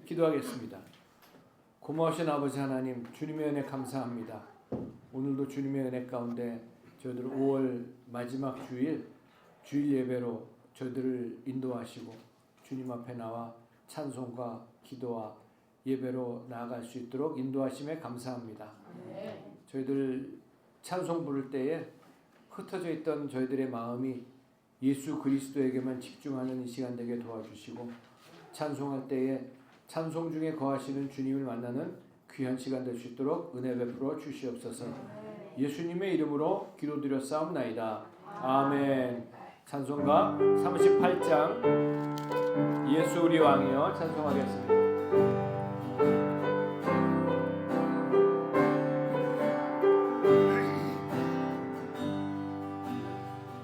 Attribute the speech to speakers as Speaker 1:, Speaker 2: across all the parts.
Speaker 1: 기도하겠습니다. 고마우신 아버지 하나님, 주님의 은혜 감사합니다. 오늘도 주님의 은혜 가운데 저희들 5월 마지막 주일 예배로 저희들을 인도하시고 주님 앞에 나와 찬송과 기도와 예배로 나아갈 수 있도록 인도하심에 감사합니다. 저희들 찬송 부를 때에 흩어져 있던 저희들의 마음이 예수 그리스도에게만 집중하는 이 시간 되게 도와주시고, 찬송할 때에 찬송 중에 거하시는 주님을 만나는 귀한 시간 될 수 있도록 은혜 베풀어 주시옵소서. 예수님의 이름으로 기도드렸사옵나이다. 아멘. 찬송가 38장 예수 우리 왕이여 찬송하겠습니다.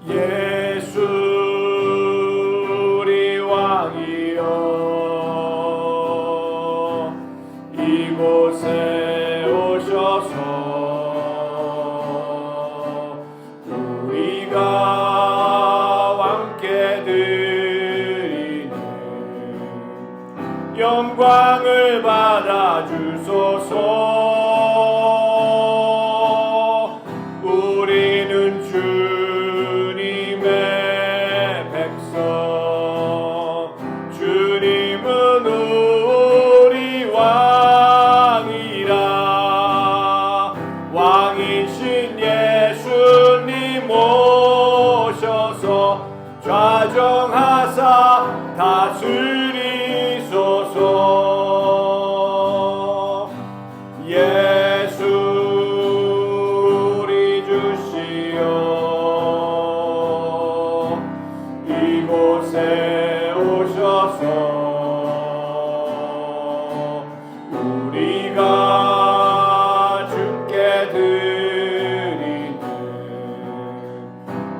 Speaker 1: 예수 우리 왕이여 이곳에 오셔서 우리가 왕께 드리는 영광을 받아 주소서. 우리는 주님의 백성, 주님은 우리 왕이라. 왕이신 예수님 오셔서 좌정하사 다스리소서. 예수 우리 주시여 이곳에 오셔서 우리가 주께 드리는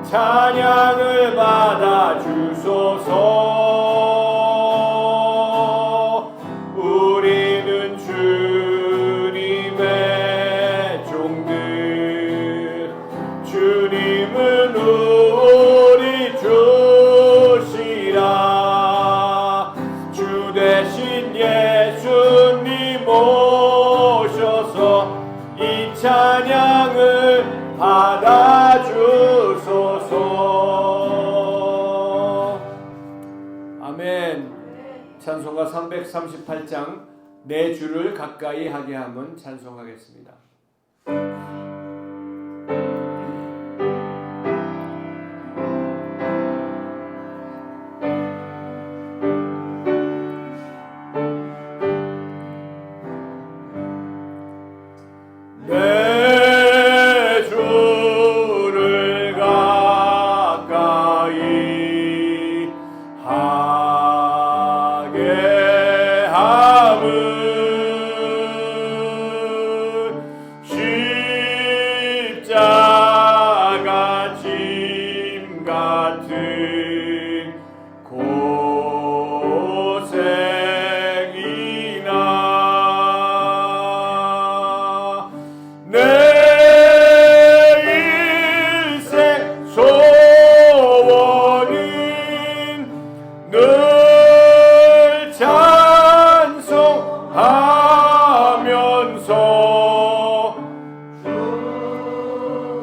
Speaker 1: 찬양을 받아 주소서. 우리는 주님의 종들, 주님은 우리 주시라. 주 대신 예수님 오셔서 이 찬양을 받아 주소서. 아멘. 찬송가 338장 내 주를 가까이 하게 함은 찬송하겠습니다. 내 주를 가까이 하게 함은 십자가 짐 같은 고생이나 내 일생 소원은 늘 찬송하면서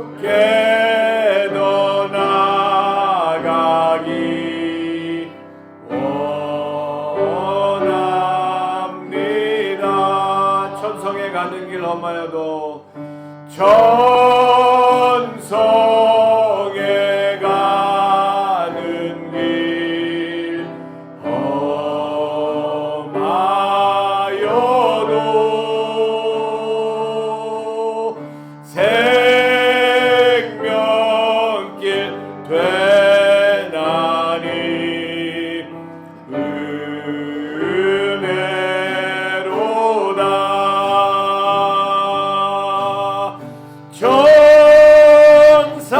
Speaker 1: 주께 더 나아가기 원합니다. 천성에 가는 길 험하여도 천성에 가는 길 험하여도 생명길 되나니 은혜로다. 천사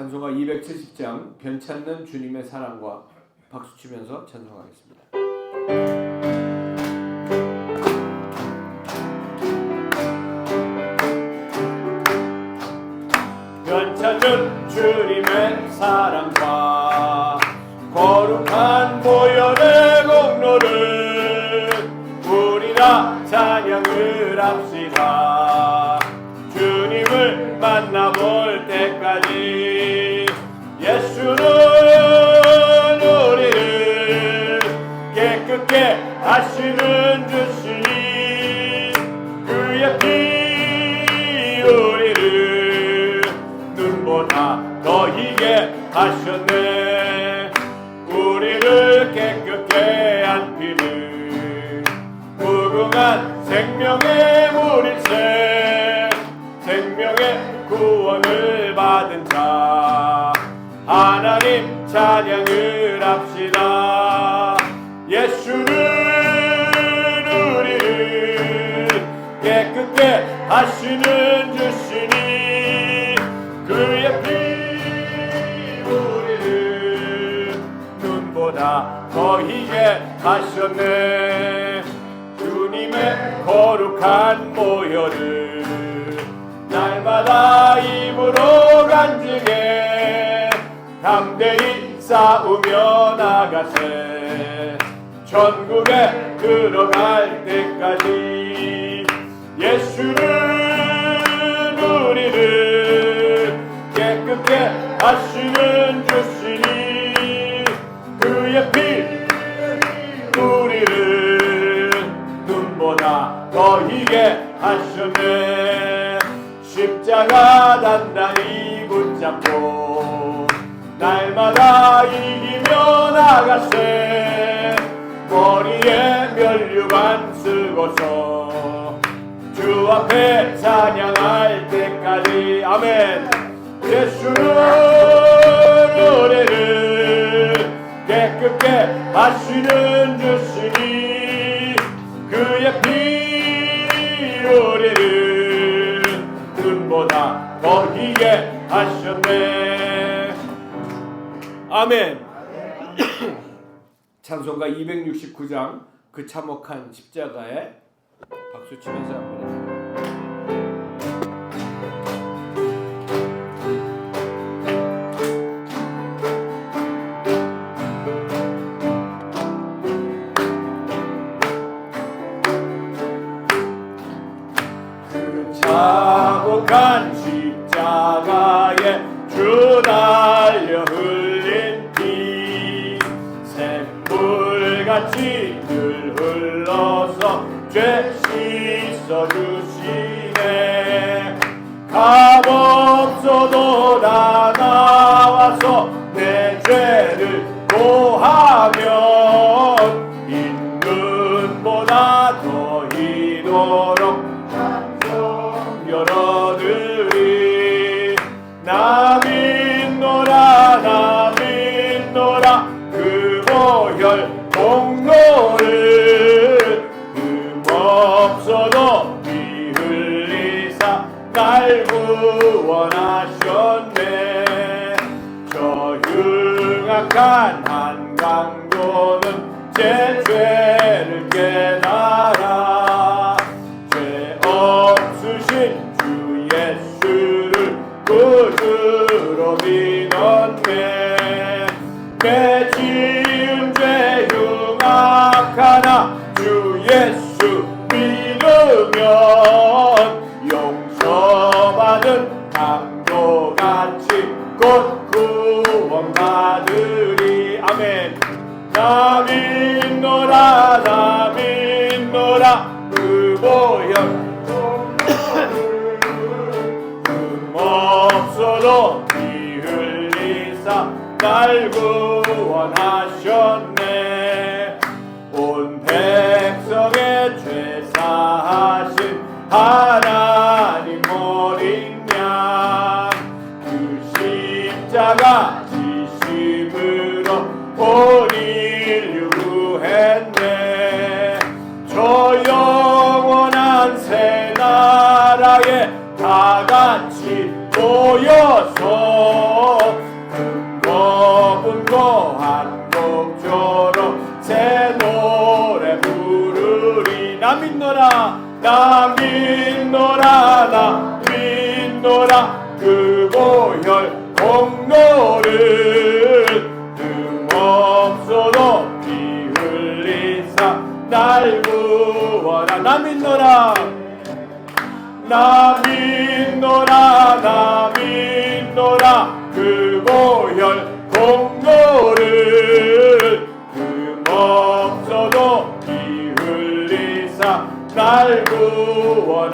Speaker 1: 찬송가 270장 변찮는 주님의 사랑과 박수 치면서 찬송하겠습니다. 변찮는 주님의 사랑과 거룩한 보혈의 공로를 우리가 찬양을 합시다. 주님을 만나볼 때까지 예수는 우리를 깨끗게 하시는 주시니 그의 피 우리를 눈보다 더 희게 하셨네. 우리를 깨끗게 한 피는 무궁한 생명의 물일세. 생명의 구원을 받은 자 하나님 찬양을 합시다. 예수는 우리를 깨끗게 하시는 주시니 그의 피 우리를 눈보다 더 희게 하셨네. 주님의 거룩한 보혈을 날마다 입으로 간증해 담대히 싸우며 나가세. 천국에 들어갈 때까지 예수는 우리를 깨끗게 하시는 주시니 그의 피 우리를 눈보다 더 희게 하셨네. 십자가 단단히 붙잡고 날마다 이기며 나가세. 머리에 면류관 쓰고서 주 앞에 찬양할 때까지 아멘. 예수는 우리를 깨끗게 하시는 주시니 그의 피 우리를 눈보다 더 희게 하셨네. 아멘. 찬송가 269장 그 참혹한 십자가에 박수 치면서 합니다.
Speaker 2: 참혹한 십자가에 주 달려 흘린 피 샘물같이 늘 흘러서 죄 씻어주시네. 값없어도 다 나와서 내 죄를 고하면 인눈보다 더 이도록 열어드리. 나 믿노라 그 보혈 공로를 흠없어도 피 흘리사 날 구원하셨네. 저 흉악한 한강도는 제 죄를 깨달아 죄 없으신 주 예수를 구주로 믿었네. 내 지은 죄 흉악하나 주 예수 믿으면 용서받은 강도같이 곧 구원받으리. 아멘. 나 믿노라 그 보혈 흠없어도 피 흘리사 날 구원하셨네. 온 백성의 죄 사하신 하나님 어린 양 그 십자가 지심으로 온 인류 구했네. 저 영원한 새 나라에 다 같이 모여서 그 보혈 공로를 흠없어도 피 흘리사 날 구원하. 나 믿노라 나 믿노라 나 믿노라 그 보혈 공로를 흠없어도 피 흘리사 날 구원하셨네.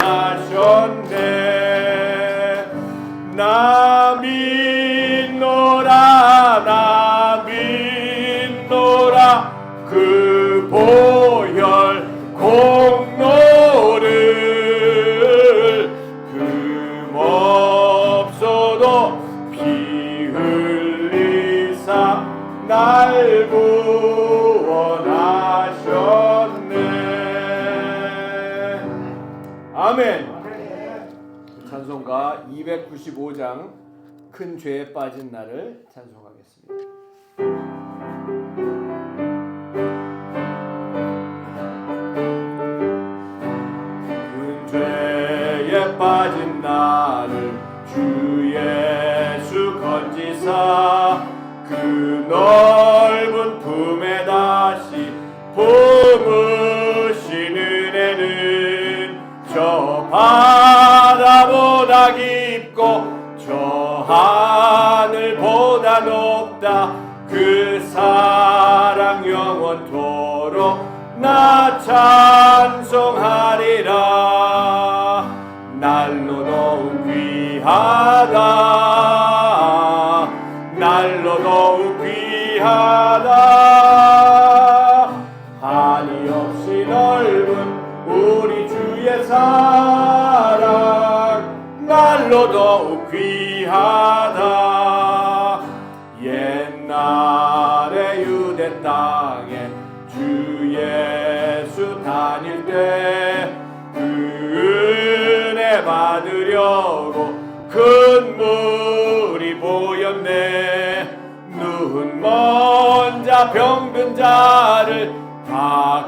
Speaker 2: 나 믿노라 나 믿노라 그 보혈 공로를 흠없어도 피 흘리사 날 구원하셨네. 아멘. 찬송가 295장 큰 죄에 빠진 나를 찬송하겠습니다. 큰 죄에 빠진 나를 주 예수 건지사 그 넓은 품에 다시 품으신 은혜는 저 바다보다 깊고 저 하늘보다 높다. 그 사랑 영원토록 나 찬송하리라. 날로 더욱 귀하다 날로 더욱 귀하다. 한이 없이 넓은 우리 주의 사랑 날로 더욱 귀하다. 옛날에 유대 땅에 주 예수 다닐 때 그 은혜 받으려고 큰 물이 보였네. 눈먼 자 병든 자를 다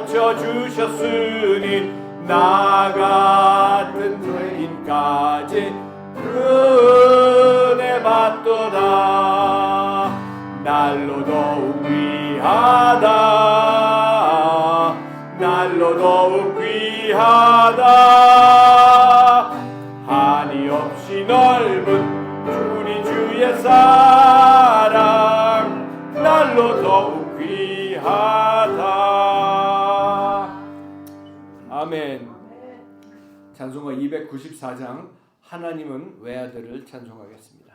Speaker 2: 고쳐주셨으니 나 같은 죄인까지 은혜 받도다. 날로 더욱 귀하다 날로 더욱 귀하다. 한이 없이 넓은 우리 주의 사랑 날로 더욱 귀하다. 아멘. 찬송가 294장 하나님은 외아들을 찬송하겠습니다.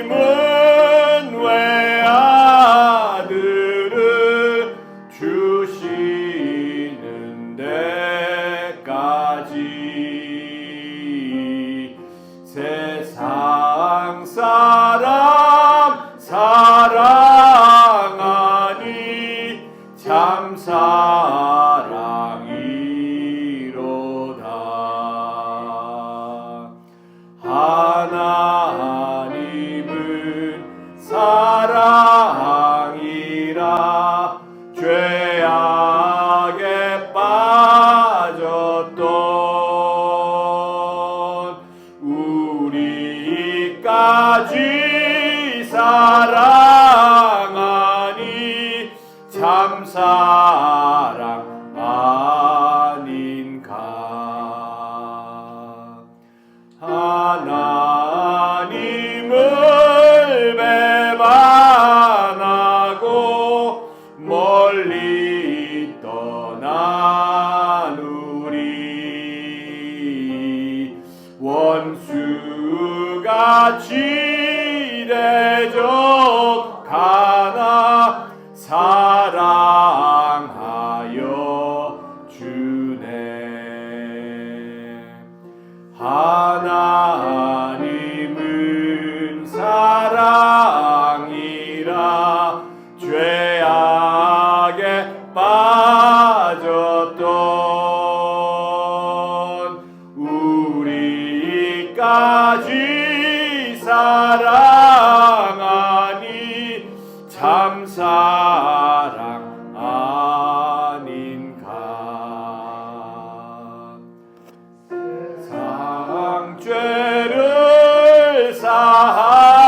Speaker 2: 하나님은 외아들을 주시는 데까지 세상 사람 사랑하니 참 사랑이로다. 하나님은 사랑이라 죄악에 빠졌던 우리까지 사랑하니 참 사랑 아닌가. 하나님을 배반하고 멀리 떠난 우리 원수같이 대적하나 사랑하여 주네. 하나님은 사랑이라 죄악에 빠졌던 우리까지 사랑하니 참 사랑 아닌가. 세상 죄를 사하시려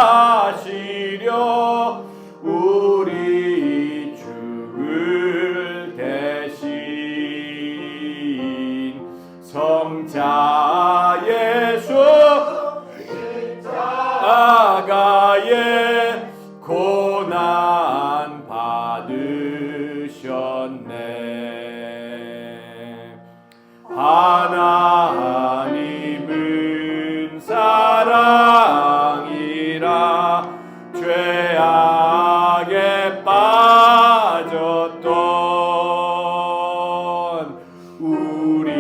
Speaker 2: 우리 죽을 대신 성자 예수 십자가에 고난 받으셨네. 하나님은 사랑이라 죄악에 빠졌던 우리까지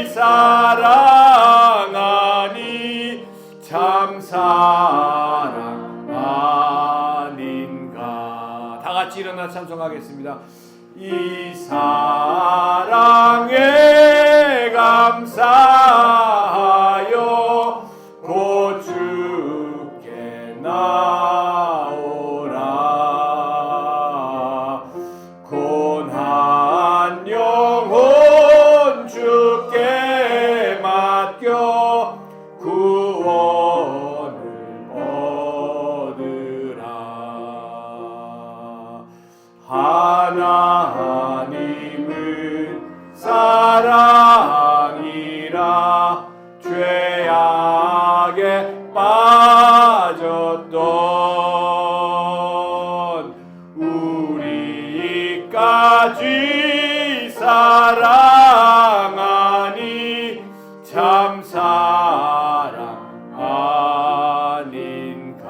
Speaker 2: 사랑하니 참 사랑 아닌가. 다 같이 일어나 찬송하겠습니다. 이 사랑에 감사하여 곧 주께 나오라. 고난 영혼 주께 맡겨 구원을 얻으라. 하나님은 사랑이라 죄악에 빠졌던 우리까지 사랑하니 참 사랑 아닌가.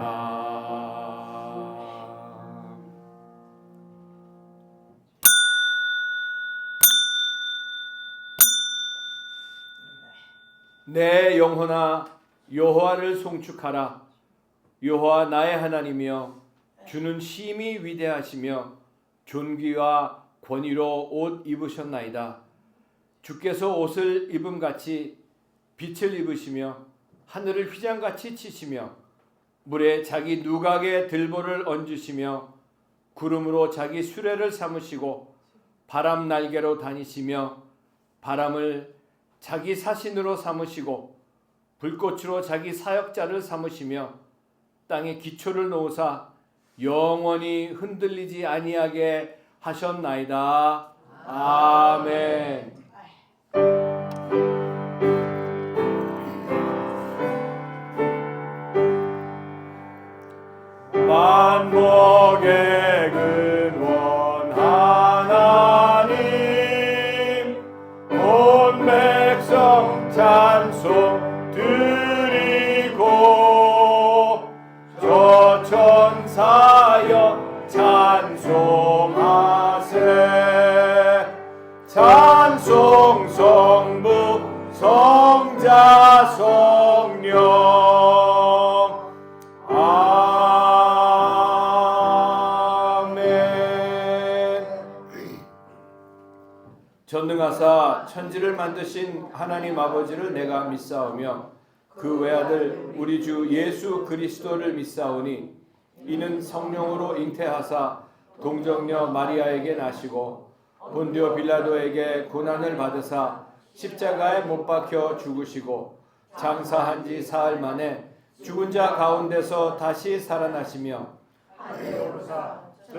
Speaker 2: 내 영혼아 여호와를 송축하라. 여호와 나의 하나님이여 주는 심히 위대하시며 존귀와 권위로 옷 입으셨나이다. 주께서 옷을 입음같이 빛을 입으시며 하늘을 휘장같이 치시며 물에 자기 누각에 들보를 얹으시며 구름으로 자기 수레를 삼으시고 바람 날개로 다니시며 바람을 자기 사신으로 삼으시고 불꽃으로 자기 사역자를 삼으시며 땅에 기초를 놓으사 영원히 흔들리지 아니하게 하셨나이다. 아멘. 만복의 근원 하나님 온 백성 찬송 드리고 저 천사여 찬송하세. 찬송 성부 성자 성령 전능하사 천지를 만드신 하나님 아버지를 내가 믿사오며 그 외아들 우리 주 예수 그리스도를 믿사오니 이는 성령으로 잉태하사 동정녀 마리아에게 나시고 본디오 빌라도에게 고난을 받으사 십자가에 못 박혀 죽으시고 장사한 지 사흘 만에 죽은 자 가운데서 다시 살아나시며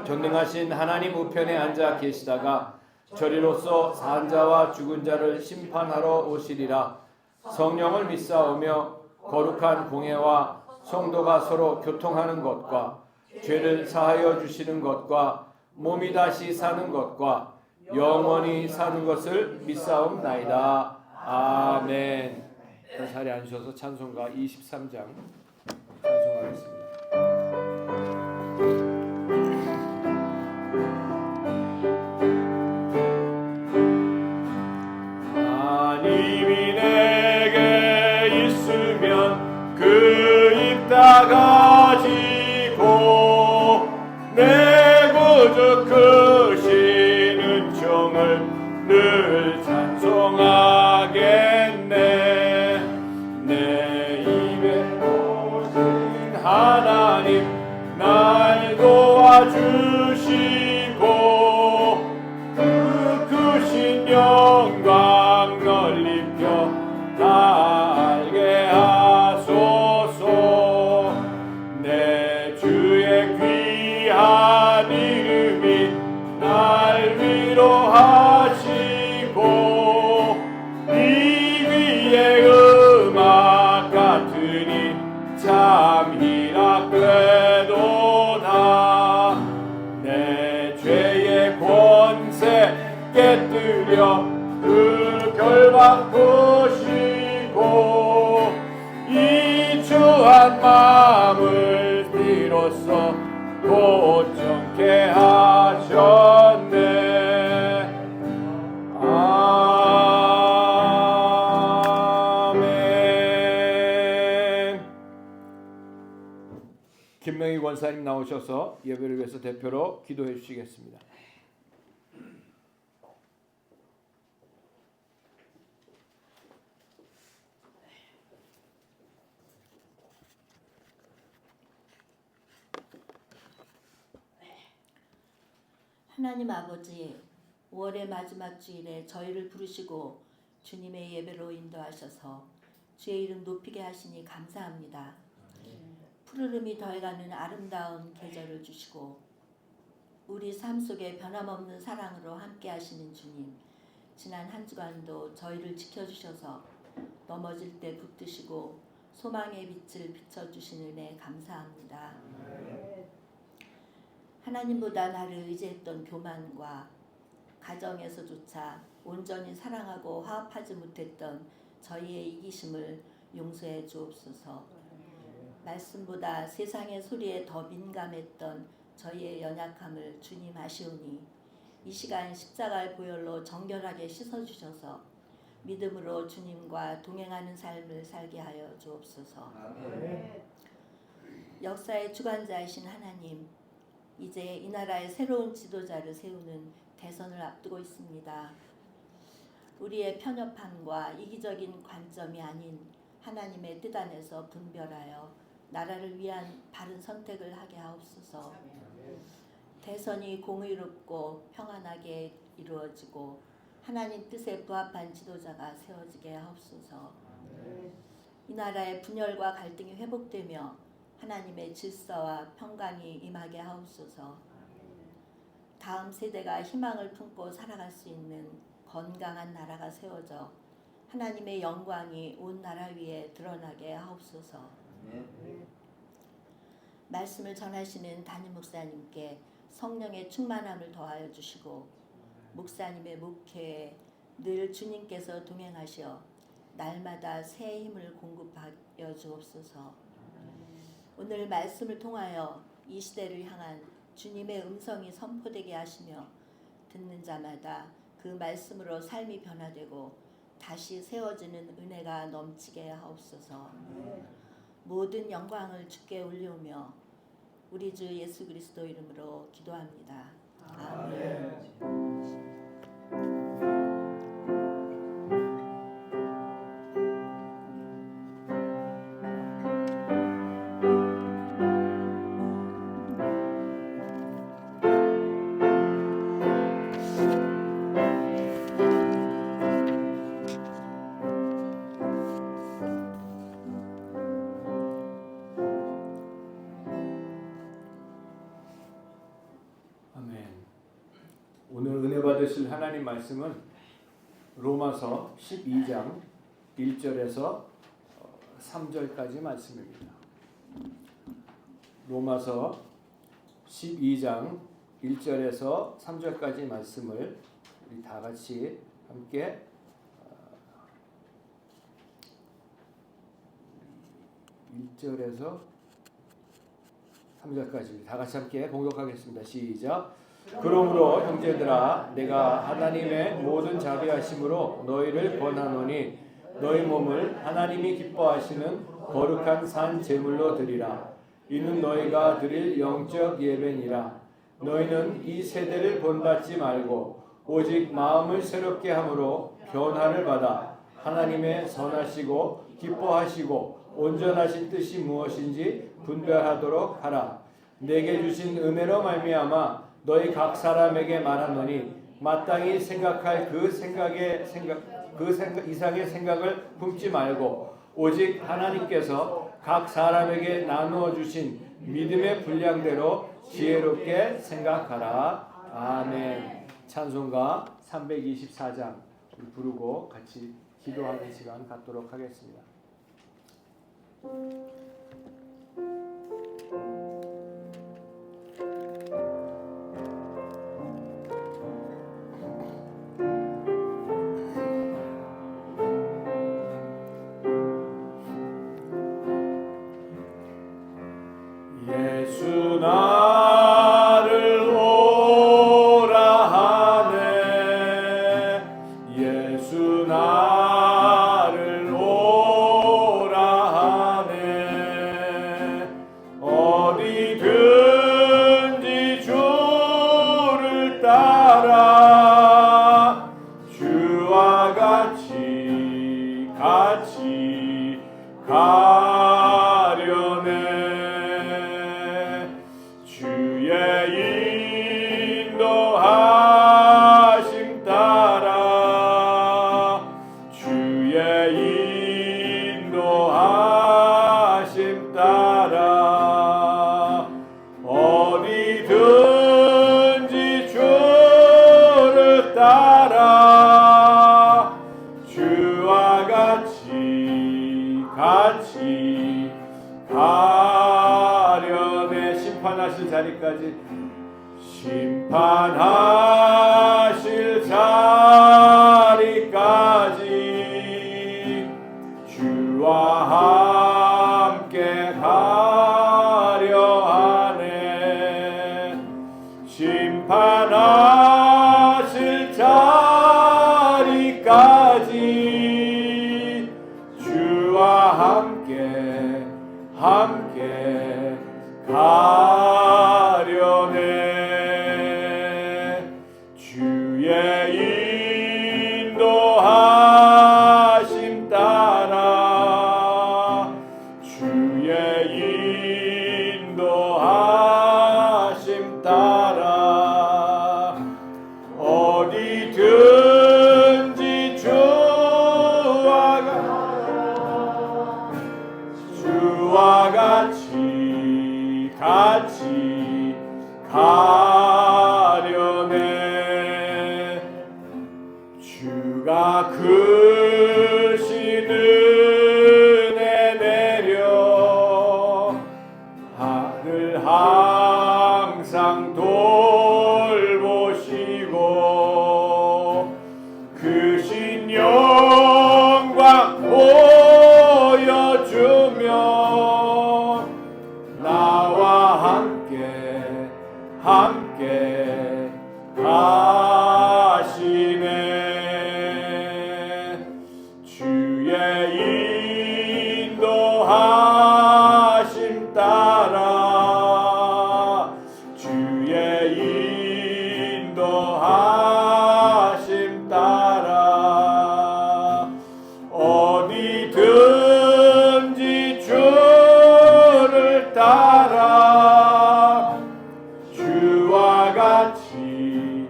Speaker 2: 전능하신 하나님 우편에 앉아 계시다가 저리로서 산 자와 죽은 자를 심판하러 오시리라. 성령을 믿사오며 거룩한 공회와 성도가 서로 교통하는 것과 죄를 사하여 주시는 것과 몸이 다시 사는 것과 영원히 사는 것을 믿사옵나이다. 아멘. 자리에 앉으셔서 찬송가 23장 찬송하겠습니다. 가지고 내 구주 크신 은총을 늘 찬송하겠네. 영광 보시고 이 주한 마음을 비로소 고정케 하셨네. 아멘. 김명희 권사님 나오셔서 예배를 위해서 대표로 기도해 주시겠습니다.
Speaker 3: 하나님 아버지, 5월의 마지막 주일에 저희를 부르시고 주님의 예배로 인도하셔서 주의 이름 높이게 하시니 감사합니다. 푸르름이 더해가는 아름다운 계절을 주시고 우리 삶 속에 변함없는 사랑으로 함께 하시는 주님, 지난 한 주간도 저희를 지켜주셔서 넘어질 때 붙드시고 소망의 빛을 비춰주신 은혜 감사합니다. 하나님보다 나를 의지했던 교만과 가정에서조차 온전히 사랑하고 화합하지 못했던 저희의 이기심을 용서해 주옵소서. 말씀보다 세상의 소리에 더 민감했던 저희의 연약함을 주님 아시오니 이 시간 십자가의 보혈로 정결하게 씻어주셔서 믿음으로 주님과 동행하는 삶을 살게 하여 주옵소서. 역사의 주관자이신 하나님, 이제 이 나라의 새로운 지도자를 세우는 대선을 앞두고 있습니다. 우리의 편협함과 이기적인 관점이 아닌 하나님의 뜻 안에서 분별하여 나라를 위한 바른 선택을 하게 하옵소서. 대선이 공의롭고 평안하게 이루어지고 하나님 뜻에 부합한 지도자가 세워지게 하옵소서. 이 나라의 분열과 갈등이 회복되며 하나님의 질서와 평강이 임하게 하옵소서. 다음 세대가 희망을 품고 살아갈 수 있는 건강한 나라가 세워져 하나님의 영광이 온 나라 위에 드러나게 하옵소서. 말씀을 전하시는 담임 목사님께 성령의 충만함을 더하여 주시고 목사님의 목회에 늘 주님께서 동행하셔 날마다 새 힘을 공급하여 주옵소서. 오늘 말씀을 통하여 이 시대를 향한 주님의 음성이 선포되게 하시며 듣는 자마다 그 말씀으로 삶이 변화되고 다시 세워지는 은혜가 넘치게 하옵소서. 모든 영광을 주께 올려오며 우리 주 예수 그리스도 이름으로 기도합니다. 아멘.
Speaker 2: 오늘 은혜 받으실 하나님 말씀은 로마서 12장 1절에서 3절까지 말씀입니다. 로마서 12장 1절에서 3절까지 말씀을 우리 다 같이 함께 1절에서 3절까지 다 같이 함께 공독하겠습니다. 시작. 그러므로 형제들아 내가 하나님의 모든 자비하심으로 너희를 권하노니 너희 몸을 하나님이 기뻐하시는 거룩한 산 제물로 드리라. 이는 너희가 드릴 영적 예배니라. 너희는 이 세대를 본받지 말고 오직 마음을 새롭게 함으로 변화를 받아 하나님의 선하시고 기뻐하시고 온전하신 뜻이 무엇인지 분별하도록 하라. 내게 주신 은혜로 말미암아 너희 각 사람에게 말하노니 마땅히 생각할 그 이상의 생각을 품지 말고 오직 하나님께서 각 사람에게 나누어 주신 믿음의 분량대로 지혜롭게 생각하라. 아멘. 찬송가 324장 부르고 같이 기도하는 시간 갖도록 하겠습니다. 같이 가려네. 주의 인도하심 따라 주의 인도하심 따라 어디든지 주를 따라 주와 같이 가려네. 심판하실 자리까지 심판하실 자리까지 주와 함께 가려 하네. 심판하실 자리까지 주와 함께 가려네. 주의 인도하심 따라 주의 인도하심 따라 어디든지 주와 같이 가려네. 주가 크신 은혜 내려 하늘 항상 돌보시고 크신 영광 보여주며 나와 함께 가시네. 주의 인도하심 따라 주의 인도하심 따라 어디든지 주를 따라 주와 같이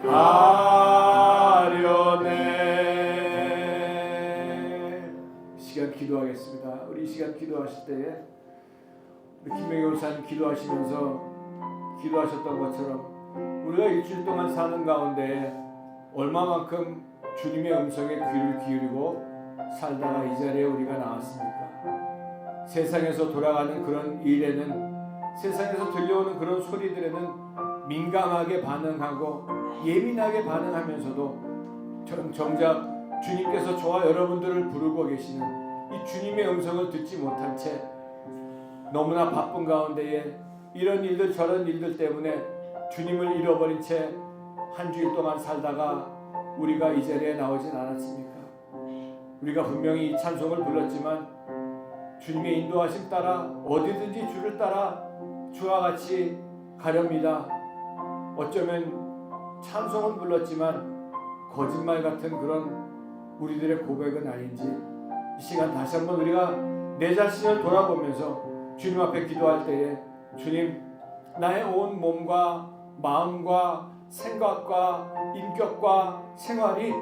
Speaker 2: 가려네.
Speaker 1: 시간 기도하겠습니다. 우리 이 시간 기도하실 때에 우리 김명희 목사님 기도하시면서 기도하셨던 것처럼 우리가 일주일 동안 사는 가운데 얼마만큼 주님의 음성에 귀를 기울이고 살다가 이 자리에 우리가 나왔습니까? 세상에서 돌아가는 그런 일에는, 세상에서 들려오는 그런 소리들에는 민감하게 반응하고 예민하게 반응하면서도 정작 주님께서 저와 여러분들을 부르고 계시는 이 주님의 음성을 듣지 못한 채 너무나 바쁜 가운데에 이런 일들 저런 일들 때문에 주님을 잃어버린 채 한 주일 동안 살다가 우리가 이 자리에 나오진 않았습니까? 우리가 분명히 이 찬송을 불렀지만 주님의 인도하심 따라 어디든지 주를 따라 주와 같이 가렵니다. 어쩌면 찬송은 불렀지만 거짓말 같은 그런 우리들의 고백은 아닌지 이 시간 다시 한번 우리가 내 자신을 돌아보면서 주님 앞에 기도할 때에 주님, 나의 온 몸과 마음과 생각과 인격과 생활이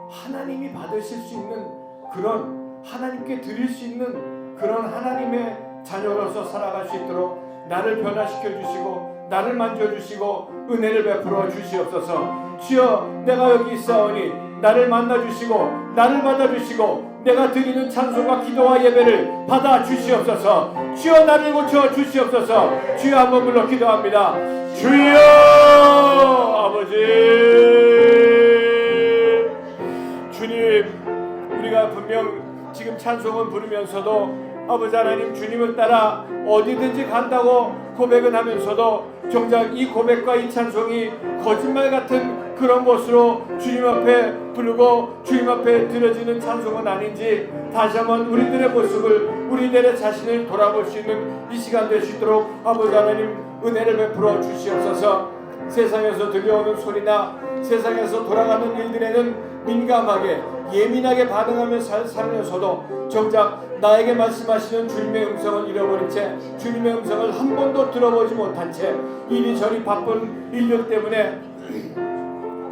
Speaker 1: 하나님이 받으실 수 있는 그런, 하나님께 드릴 수 있는 그런 하나님의 자녀로서 살아갈 수 있도록 나를 변화시켜 주시고 나를 만져주시고 은혜를 베풀어 주시옵소서. 주여, 내가 여기 있사오니 나를 만나주시고 나를 받아주시고 내가 드리는 찬송과 기도와 예배를 받아 주시옵소서. 주여, 나를 고쳐 주시옵소서. 주여, 한번 불러 기도합니다. 주여 아버지, 주님, 우리가 분명 지금 찬송을 부르면서도 아버지 하나님 주님을 따라 어디든지 간다고 고백은 하면서도 정작 이 고백과 이 찬송이 거짓말 같은 그런 것으로 주님 앞에 부르고 주님 앞에 드려지는 찬송은 아닌지 다시 한번 우리들의 모습을, 우리들의 자신을 돌아볼 수 있는 이 시간 될 수 있도록 아버지 하나님 은혜를 베풀어 주시옵소서. 세상에서 들려오는 소리나 세상에서 돌아가는 일들에는 민감하게
Speaker 2: 예민하게 반응하며 살면서도 정작 나에게 말씀하시는 주님의 음성을 잃어버린 채 주님의 음성을 한 번도 들어보지 못한 채 이리저리 바쁜 일들 때문에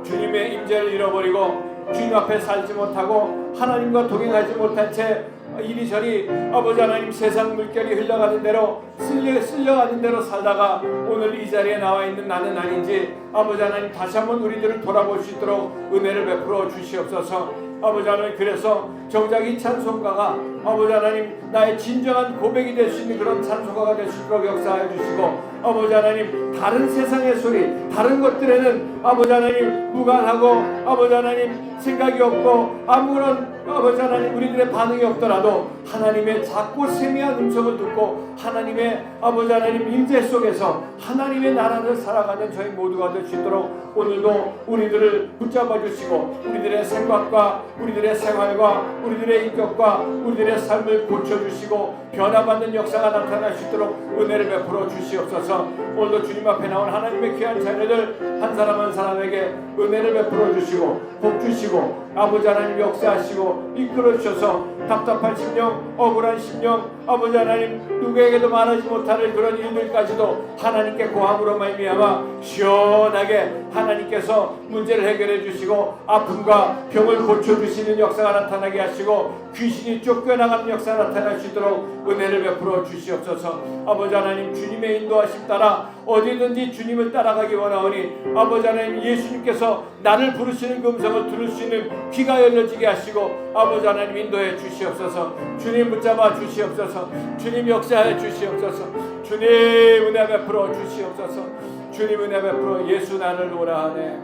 Speaker 2: 주님의 임재를 잃어버리고 주님 앞에 살지 못하고 하나님과 동행하지 못한 채 이리저리 아버지 하나님 세상 물결이 흘러가는 대로 쓸려가는 대로 살다가 오늘 이 자리에 나와 있는 나는 아닌지 아버지 하나님 다시 한번 우리들을 돌아볼 수 있도록 은혜를 베풀어 주시옵소서. 아버지 하나님, 그래서 정작 이 찬송가가 아버지 하나님 나의 진정한 고백이 될 수 있는 그런 찬송가가 될 수 있도록 역사하여 주시고, 아버지 하나님 다른 세상의 소리 다른 것들에는 아버지 하나님 무관하고 아버지 하나님 생각이 없고 아무런 아버지 하나님 우리들의 반응이 없더라도 하나님의 작고 세미한 음성을 듣고 하나님의 아버지 하나님 임재 속에서 하나님의 나라를 살아가는 저희 모두가 될 수 있도록 오늘도 우리들을 붙잡아 주시고 우리들의 생각과 우리들의 생활과 우리들의 인격과 우리들의 삶을 고쳐주시고 변화받는 역사가 나타날 수 있도록 은혜를 베풀어 주시옵소서. 오늘도 주님 앞에 나온 하나님의 귀한 자녀들 한 사람 한 사람에게 은혜를 베풀어 주시고 복 주시고 아버지 하나님 역사하시고 이끌어 주셔서 답답한 심령, 억울한 심령, 아버지 하나님 누구에게도 말하지 못하는 그런 일들까지도 하나님께 고함으로 말미암아 시원하게 하나님께서 문제를 해결해 주시고 아픔과 병을 고쳐주시는 역사가 나타나게 하시고 귀신이 쫓겨나가는 역사가 나타날 수 있도록 은혜를 베풀어 주시옵소서. 아버지 하나님 주님의 인도하심 따라 어디든지 주님을 따라가기 원하오니 아버지 하나님 예수님께서 나를 부르시는 그 음성을 들을 수 있는 귀가 열려지게 하시고 아버지 하나님 인도해 주시옵소서. 주님 붙잡아 주시옵소서. 주님 역사해 주시옵소서. 주님 은혜 베풀어 주시옵소서. 주님 은혜 베풀어 예수 나를 오라 하네.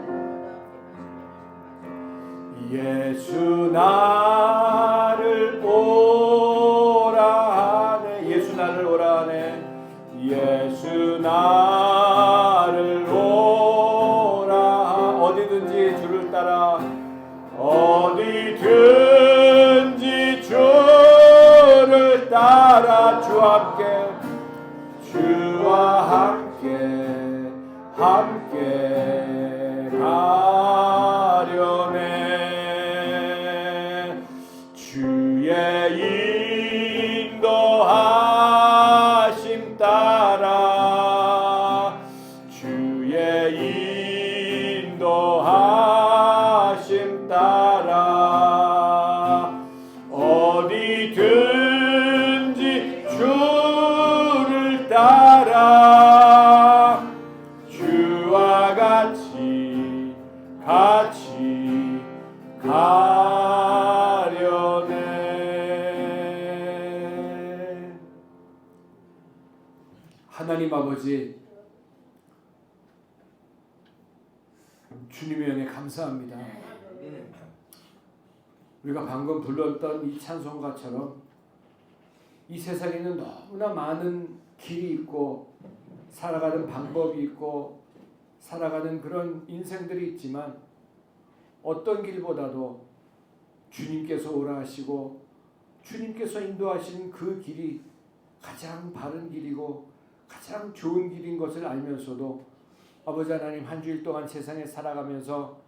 Speaker 2: 예수 나를 오라 하네. 예수 나를 오라 하네. 예수 나를 오라. 어디든지 주를 따라 어디든지 주를 따라 주와 함께 가려네. 주의 인도하심 따라 주의 인도하심 따라 어디든지 주를 따라 주와 같이 가려네.
Speaker 1: 하나님 아버지, 주님의 은혜 감사합니다. 우리가 방금 불렀던 이 찬송가처럼 이 세상에는 너무나 많은 길이 있고 살아가는 방법이 있고 살아가는 그런 인생들이 있지만 어떤 길보다도 주님께서 오라 하시고 주님께서 인도하시는 그 길이 가장 바른 길이고 가장 좋은 길인 것을 알면서도 아버지 하나님 한 주일 동안 세상에 살아가면서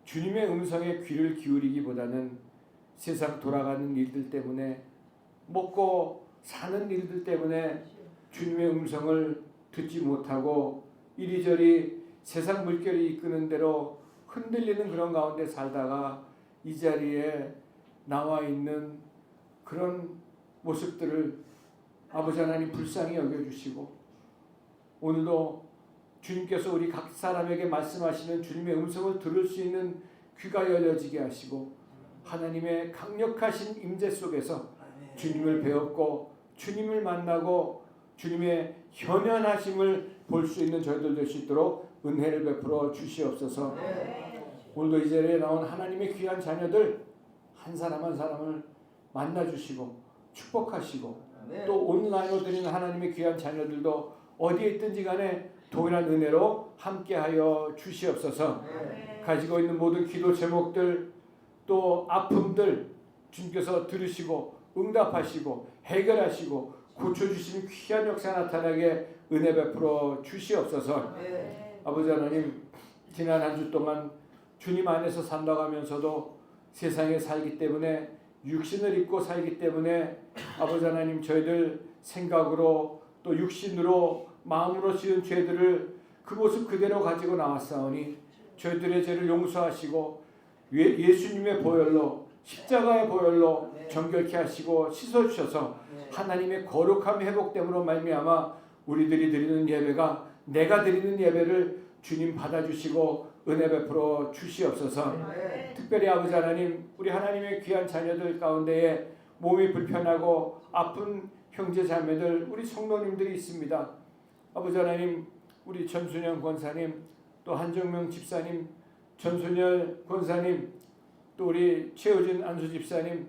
Speaker 1: 주님의 음성에 귀를 기울이기보다는 세상 돌아가는 일들 때문에 먹고 사는 일들 때문에 주님의 음성을 듣지 못하고 이리저리 세상 물결이 이끄는 대로 흔들리는 그런 가운데 살다가 이 자리에 나와 있는 그런 모습들을 아버지 하나님 불쌍히 여겨주시고 오늘도 주님께서 우리 각 사람에게 말씀하시는 주님의 음성을 들을 수 있는 귀가 열려지게 하시고 하나님의 강력하신 임재 속에서 주님을 배웠고 주님을 만나고 주님의 현현하심을 볼 수 있는 저희들 될 수 있도록 은혜를 베풀어 주시옵소서. 오늘도 이 자리에 나온 하나님의 귀한 자녀들 한 사람 한 사람을 만나주시고 축복하시고 또 온라인으로 드리는 하나님의 귀한 자녀들도 어디에 있든지 간에 동일한 은혜로 함께하여 주시옵소서. 가지고 있는 모든 기도 제목들 또 아픔들 주님께서 들으시고 응답하시고 해결하시고 고쳐주시는 귀한 역사 나타나게 은혜 베풀어 주시옵소서. 아버지 하나님 지난 한 주 동안 주님 안에서 산다고 하면서도 세상에 살기 때문에 육신을 입고 살기 때문에 아버지 하나님 저희들 생각으로 또 육신으로 마음으로 지은 죄들을 그 모습 그대로 가지고 나왔사오니 저희들의 죄를 용서하시고 예수님의 보혈로 십자가의 보혈로 정결케 하시고 씻어주셔서 하나님의 거룩함이 회복됨으로 말미암아 우리들이 드리는 예배가 내가 드리는 예배를 주님 받아주시고 은혜 베풀어 주시옵소서. 특별히 아버지 하나님 우리 하나님의 귀한 자녀들 가운데에 몸이 불편하고 아픈 형제 자매들 우리 성도님들이 있습니다. 아버지 하나님 우리 전순영 권사님 또 한정명 집사님 전순열 권사님 또 우리 최우진 안수 집사님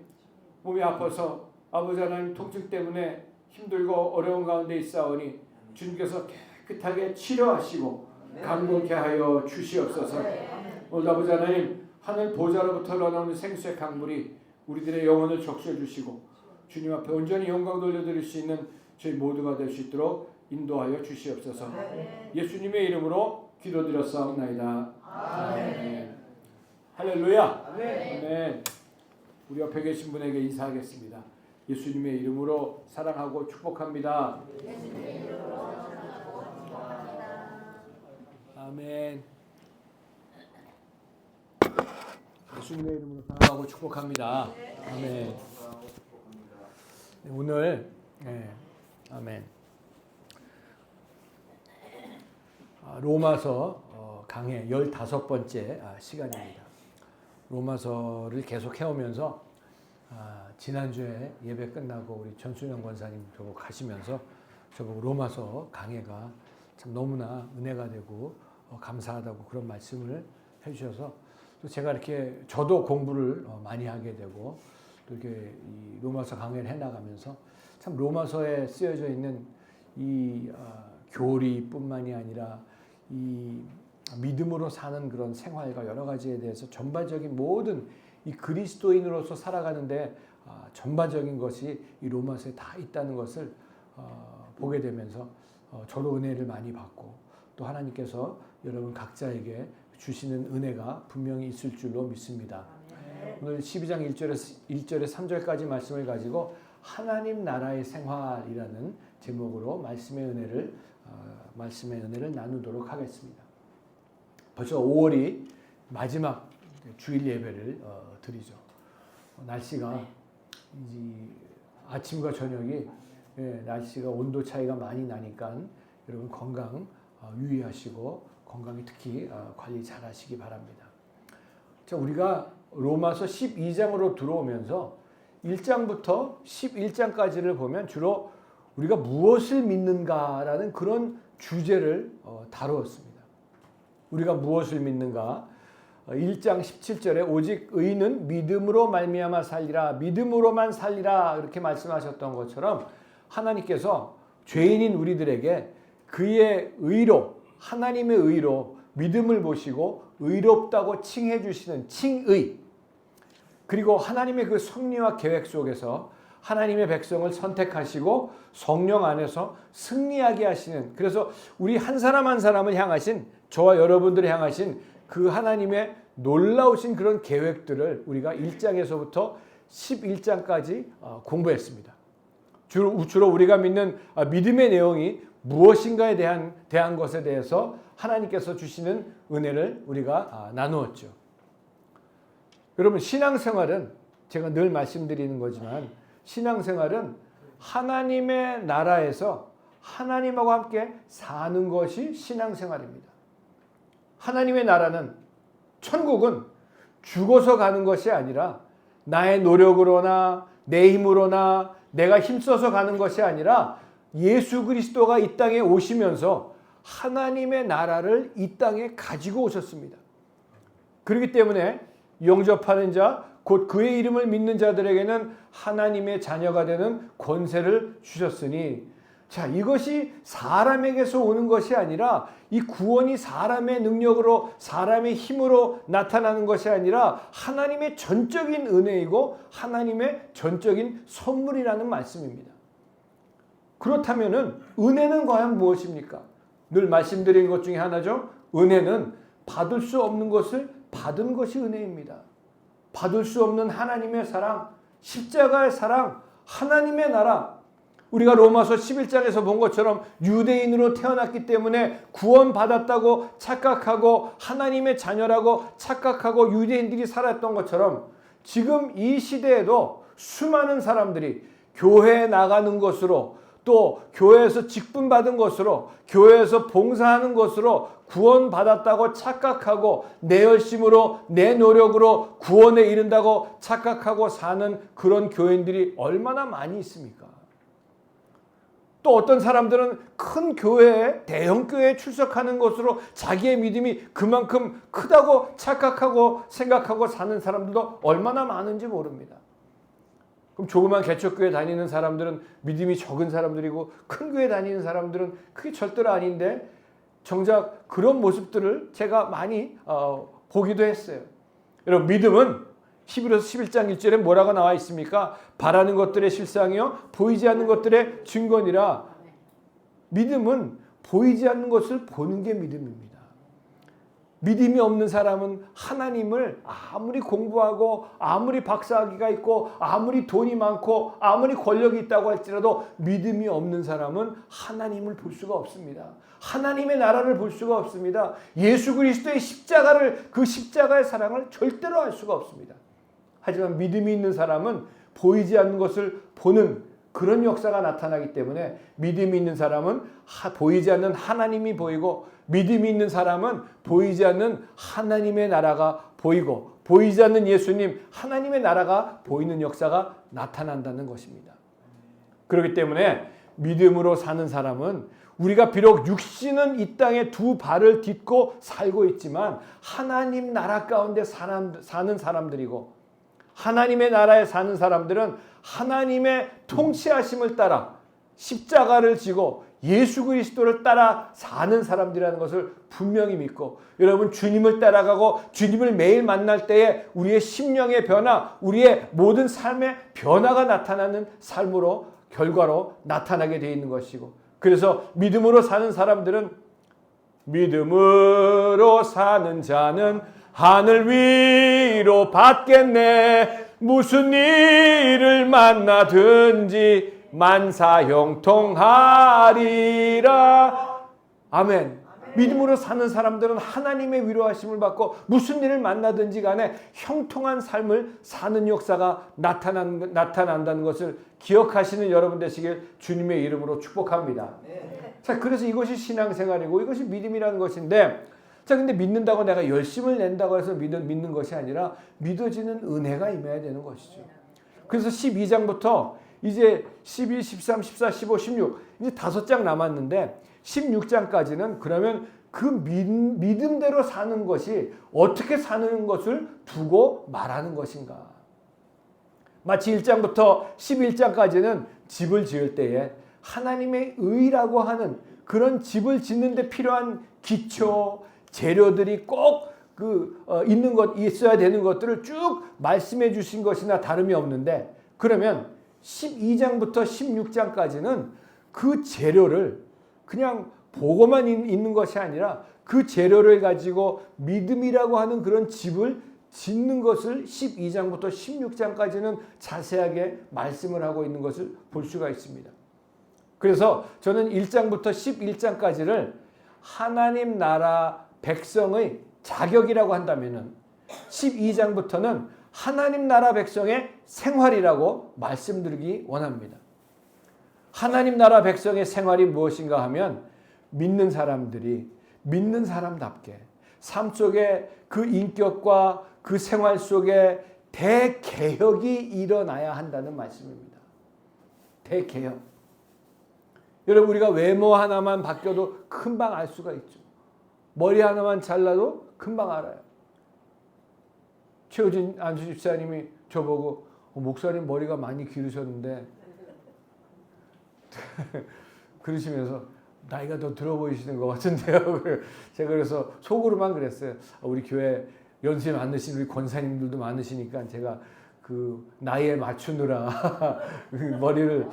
Speaker 1: 몸이 아파서 아버지 하나님 통증 때문에 힘들고 어려운 가운데 있사오니 주님께서 깨끗하게 치료하시고 강건케 하여 주시옵소서. 오늘 아버지 하나님 하늘 보좌로부터 흘러나오는 생수의 강물이 우리들의 영혼을 적셔 주시고 주님 앞에 온전히 영광 돌려드릴 수 있는 저희 모두가 될 수 있도록 인도하여 주시옵소서. 예수님의 이름으로 기도드렸사옵나이다. 아멘. 할렐루야. 아멘. 우리 옆에 계신 분에게 인사하겠습니다. 예수님의 이름으로 사랑하고 축복합니다. 아멘. 예수님의 이름으로 사랑하고 축복합니다. 아멘. 오늘 아멘. 로마서 강해 15번째 시간입니다. 로마서를 계속 해오면서 지난주에 예배 끝나고 우리 전순영 권사님 저보고 가시면서 저보고 로마서 강해가 참 너무나 은혜가 되고 감사하다고 그런 말씀을 해주셔서 또 제가 이렇게 저도 공부를 많이 하게 되고 또 이렇게 이 로마서 강해를 해나가면서 참 로마서에 쓰여져 있는 이 교리뿐만이 아니라 이 믿음으로 사는 그런 생활과 여러 가지에 대해서 전반적인 모든 이 그리스도인으로서 살아가는데 전반적인 것이 이 로마서에 다 있다는 것을 보게 되면서 저도 은혜를 많이 받고 또 하나님께서 여러분 각자에게 주시는 은혜가 분명히 있을 줄로 믿습니다. 오늘 12장 1절에 3절까지 말씀을 가지고 하나님 나라의 생활이라는 제목으로 말씀의 은혜를 나누도록 하겠습니다. 벌써 5월이 마지막 주일 예배를 드리죠. 날씨가 이제 아침과 저녁이 날씨가 온도 차이가 많이 나니까 여러분 건강 유의하시고 건강에 특히 관리 잘 하시기 바랍니다. 자, 우리가 로마서 12장으로 들어오면서 1장부터 11장까지를 보면 주로 우리가 무엇을 믿는가라는 그런 주제를 다루었습니다. 우리가 무엇을 믿는가? 1장 17절에 오직 의인은 믿음으로 말미암아 살리라, 믿음으로만 살리라 이렇게 말씀하셨던 것처럼 하나님께서 죄인인 우리들에게 그의 의로, 하나님의 의로 믿음을 보시고 의롭다고 칭해 주시는 칭의, 그리고 하나님의 그 섭리와 계획 속에서 하나님의 백성을 선택하시고 성령 안에서 승리하게 하시는, 그래서 우리 한 사람 한 사람을 향하신, 저와 여러분들을 향하신 그 하나님의 놀라우신 그런 계획들을 우리가 1장에서부터 11장까지 공부했습니다. 주로 우리가 믿는 믿음의 내용이 무엇인가에 대한 것에 대해서 하나님께서 주시는 은혜를 우리가 나누었죠. 여러분, 신앙생활은 제가 늘 말씀드리는 거지만 신앙생활은 하나님의 나라에서 하나님하고 함께 사는 것이 신앙생활입니다. 하나님의 나라는, 천국은 죽어서 가는 것이 아니라 나의 노력으로나 내 힘으로나 내가 힘써서 가는 것이 아니라 예수 그리스도가 이 땅에 오시면서 하나님의 나라를 이 땅에 가지고 오셨습니다. 그렇기 때문에 영접하는 자, 곧 그의 이름을 믿는 자들에게는 하나님의 자녀가 되는 권세를 주셨으니, 자, 이것이 사람에게서 오는 것이 아니라, 이 구원이 사람의 능력으로 사람의 힘으로 나타나는 것이 아니라 하나님의 전적인 은혜이고 하나님의 전적인 선물이라는 말씀입니다. 그렇다면 은혜는 과연 무엇입니까? 늘 말씀드린 것 중에 하나죠. 은혜는 받을 수 없는 것을 받은 것이 은혜입니다.
Speaker 2: 받을 수 없는 하나님의 사랑, 십자가의 사랑, 하나님의 나라. 우리가 로마서 11장에서 본 것처럼 유대인으로 태어났기 때문에 구원받았다고 착각하고 하나님의 자녀라고 착각하고 유대인들이 살았던 것처럼 지금 이 시대에도 수많은 사람들이 교회에 나가는 것으로 또 교회에서 직분받은 것으로 교회에서 봉사하는 것으로 구원받았다고 착각하고 내 열심으로 내 노력으로 구원에 이른다고 착각하고 사는 그런 교인들이 얼마나 많이 있습니까? 또 어떤 사람들은 큰 교회에 대형 교회에 출석하는 것으로 자기의 믿음이 그만큼 크다고 착각하고 생각하고 사는 사람들도 얼마나 많은지 모릅니다. 그럼 조그만 개척교회 다니는 사람들은 믿음이 적은 사람들이고 큰 교회 다니는 사람들은 그게 절대로 아닌데 정작 그런 모습들을 제가 많이 보기도 했어요. 여러분 믿음은 히브리서 11장 1절에 뭐라고 나와 있습니까? 바라는 것들의 실상이요 보이지 않는 것들의 증거니라. 믿음은 보이지 않는 것을 보는 게 믿음입니다. 믿음이 없는 사람은 하나님을 아무리 공부하고 아무리 박사학위가 있고 아무리 돈이 많고 아무리 권력이 있다고 할지라도 믿음이 없는 사람은 하나님을 볼 수가 없습니다. 하나님의 나라를 볼 수가 없습니다. 예수 그리스도의 십자가를 그 십자가의 사랑을 절대로 알 수가 없습니다. 하지만 믿음이 있는 사람은 보이지 않는 것을 보는 그런 역사가 나타나기 때문에 믿음이 있는 사람은 보이지 않는 하나님이 보이고 믿음이 있는 사람은 보이지 않는 하나님의 나라가 보이고 보이지 않는 예수님 하나님의 나라가 보이는 역사가 나타난다는 것입니다. 그렇기 때문에 믿음으로 사는 사람은 우리가 비록 육신은 이 땅에 두 발을 딛고 살고 있지만 하나님 나라 가운데 사는 사람들이고 하나님의 나라에 사는 사람들은 하나님의 통치하심을 따라 십자가를 지고 예수 그리스도를 따라 사는 사람들이라는 것을 분명히 믿고 여러분 주님을 따라가고 주님을 매일 만날 때에 우리의 심령의 변화, 우리의 모든 삶의 변화가 나타나는 삶으로 결과로 나타나게 되어 있는 것이고 그래서 믿음으로 사는 사람들은 믿음으로 사는 자는 하늘 위로 받겠네 무슨 일을 만나든지 만사형통하리라. 아멘. 믿음으로 사는 사람들은 하나님의 위로하심을 받고 무슨 일을 만나든지 간에 형통한 삶을 사는 역사가 나타난다는 것을 기억하시는 여러분 되시길 주님의 이름으로 축복합니다. 자, 그래서 이것이 신앙생활이고 이것이 믿음이라는 것인데 자, 근데 믿는다고 내가 열심을 낸다고 해서 믿는 것이 아니라 믿어지는 은혜가 임해야 되는 것이죠. 그래서 12장부터 이제 12, 13, 14, 15, 16 이제 5장 남았는데 16장까지는 그러면 그 믿음대로 사는 것이 어떻게 사는 것을 두고 말하는 것인가. 마치 1장부터 11장까지는 집을 지을 때에 하나님의 의라고 하는 그런 집을 짓는 데 필요한 기초, 재료들이 꼭 있어야 되는 것들을 쭉 말씀해 주신 것이나 다름이 없는데 그러면 12장부터 16장까지는 그 재료를 그냥 보고만 있는 것이 아니라 그 재료를 가지고 믿음이라고 하는 그런 집을 짓는 것을 12장부터 16장까지는 자세하게 말씀을 하고 있는 것을 볼 수가 있습니다. 그래서 저는 1장부터 11장까지를 하나님 나라 백성의 자격이라고 한다면은 12장부터는 하나님 나라 백성의 생활이라고 말씀드리기 원합니다. 하나님 나라 백성의 생활이 무엇인가 하면 믿는 사람들이 믿는 사람답게 삶 속에 그 인격과 그 생활 속에 대개혁이 일어나야 한다는 말씀입니다. 대개혁. 여러분 우리가 외모 하나만 바뀌어도 금방 알 수가 있죠. 머리 하나만 잘라도 금방 알아요. 최우진 안수 집사님이 저보고 목사님 머리가 많이 기르셨는데 그러시면서 나이가 더 들어 보이시는 것 같은데요. 제가 그래서 속으로만 그랬어요. 우리 교회 연세 많으신 우리 권사님들도 많으시니까 제가 그 나이에 맞추느라 머리를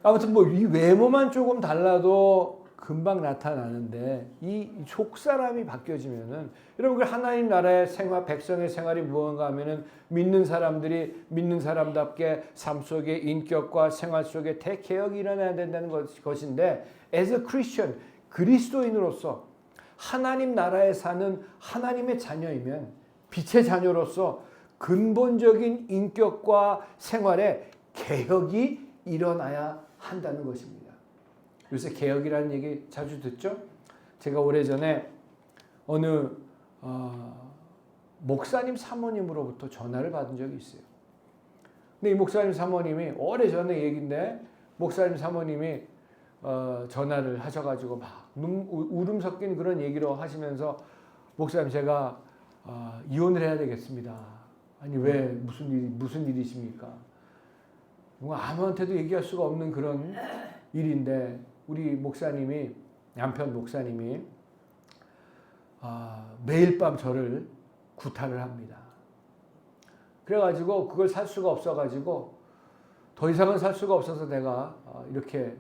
Speaker 2: 아무튼 뭐 이 외모만 조금 달라도
Speaker 1: 금방 나타나는데 이 속사람이 바뀌어지면은 여러분 그 하나님 나라의 생활, 백성의 생활이 무언가 하면은 믿는 사람들이 믿는 사람답게 삶 속에 인격과 생활 속에 대개혁이 일어나야 된다는 것인데 as a Christian, 그리스도인으로서 하나님 나라에 사는 하나님의 자녀이면 빛의 자녀로서 근본적인 인격과 생활에 개혁이 일어나야 한다는 것입니다. 요새 개혁이라는 얘기 자주 듣죠? 제가 오래전에 어느 목사님 사모님으로부터 전화를 받은 적이 있어요. 근데 이 목사님 사모님이 오래전에 얘기인데 목사님 사모님이 전화를 하셔가지고 막 울음 섞인 그런 얘기로 하시면서 목사님 제가 이혼을 해야 되겠습니다. 아니 왜 무슨 일이십니까? 아무한테도 얘기할 수가 없는 그런 일인데 우리 목사님이 남편 목사님이 매일 밤 저를 구타를 합니다. 그래가지고 그걸 살 수가 없어가지고 더 이상은 살 수가 없어서 내가 이렇게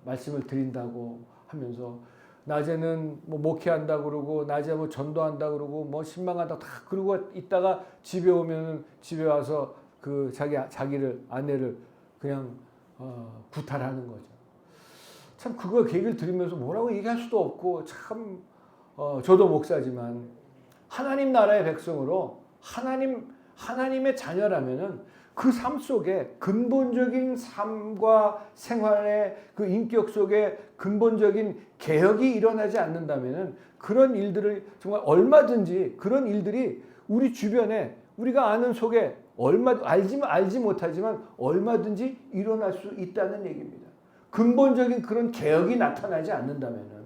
Speaker 1: 말씀을 드린다고 하면서 낮에는 뭐 목회한다 그러고 낮에 뭐 전도한다 그러고 뭐 신방한다 다 그러고 있다가 집에 오면은 집에 와서 그 자기를 아내를 그냥 구타하는 거죠. 참 그거 얘기를 들으면서 뭐라고 얘기할 수도 없고 참 저도 목사지만 하나님 나라의 백성으로 하나님의 자녀라면은 그 삶 속에 근본적인 삶과 생활의 그 인격 속에 근본적인 개혁이 일어나지 않는다면은 그런 일들을 정말 얼마든지 그런 일들이 우리 주변에 우리가 아는 속에 알지 못하지만 얼마든지 일어날 수 있다는 얘기입니다. 근본적인 그런 개혁이 나타나지 않는다면은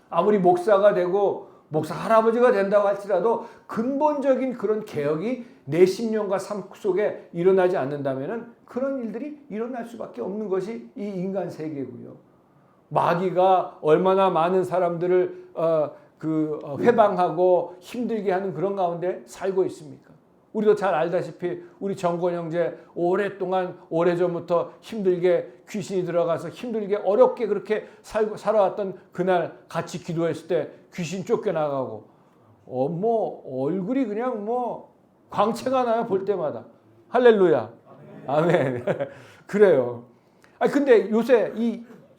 Speaker 1: 아무리 목사가 되고 목사 할아버지가 된다고 할지라도 근본적인 그런 개혁이 내 심령과 삶 속에 일어나지 않는다면은 그런 일들이 일어날 수밖에 없는 것이 이 인간 세계고요. 마귀가 얼마나 많은 사람들을 회방하고 힘들게 하는 그런 가운데 살고 있습니까? 우리도 잘 알다시피 우리 정권 형제 오래전부터 힘들게 귀신이 들어가서 힘들게 어렵게 그렇게 살아왔던 그날 같이 기도했을 때 귀신 쫓겨나가고 뭐 얼굴이 그냥 뭐 광채가 나요 볼 때마다. 할렐루야. 아멘. 그래요. 근데 요새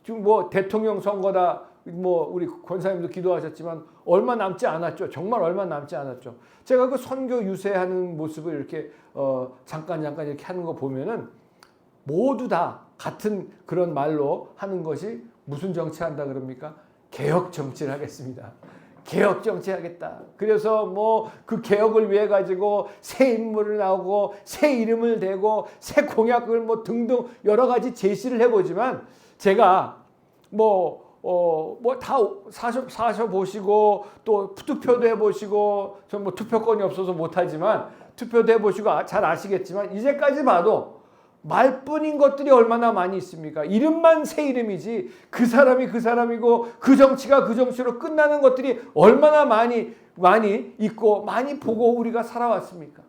Speaker 1: 지금 뭐 대통령 선거다 뭐 우리 권사님도 기도하셨지만 얼마 남지 않았죠. 정말 얼마 남지 않았죠. 제가 그 선교 유세하는 모습을 이렇게 잠깐 이렇게 하는 거 보면은 모두 다 같은 그런 말로 하는 것이 무슨 정치한다 그럽니까? 개혁 정치를 하겠습니다. 개혁 정치하겠다. 그래서 뭐 그 개혁을 위해 가지고 새 인물을 나오고 새 이름을 대고 새 공약을 뭐 등등 여러 가지 제시를 해보지만 제가 다 사셔보시고 또 투표도 해보시고 전 뭐 투표권이 없어서 못하지만 투표도 해보시고 잘 아시겠지만 이제까지 봐도 말뿐인 것들이 얼마나 많이 있습니까? 이름만 새 이름이지 그 사람이 그 사람이고 그 정치가 그 정치로 끝나는 것들이 얼마나 많이 있고 많이 보고 우리가 살아왔습니까?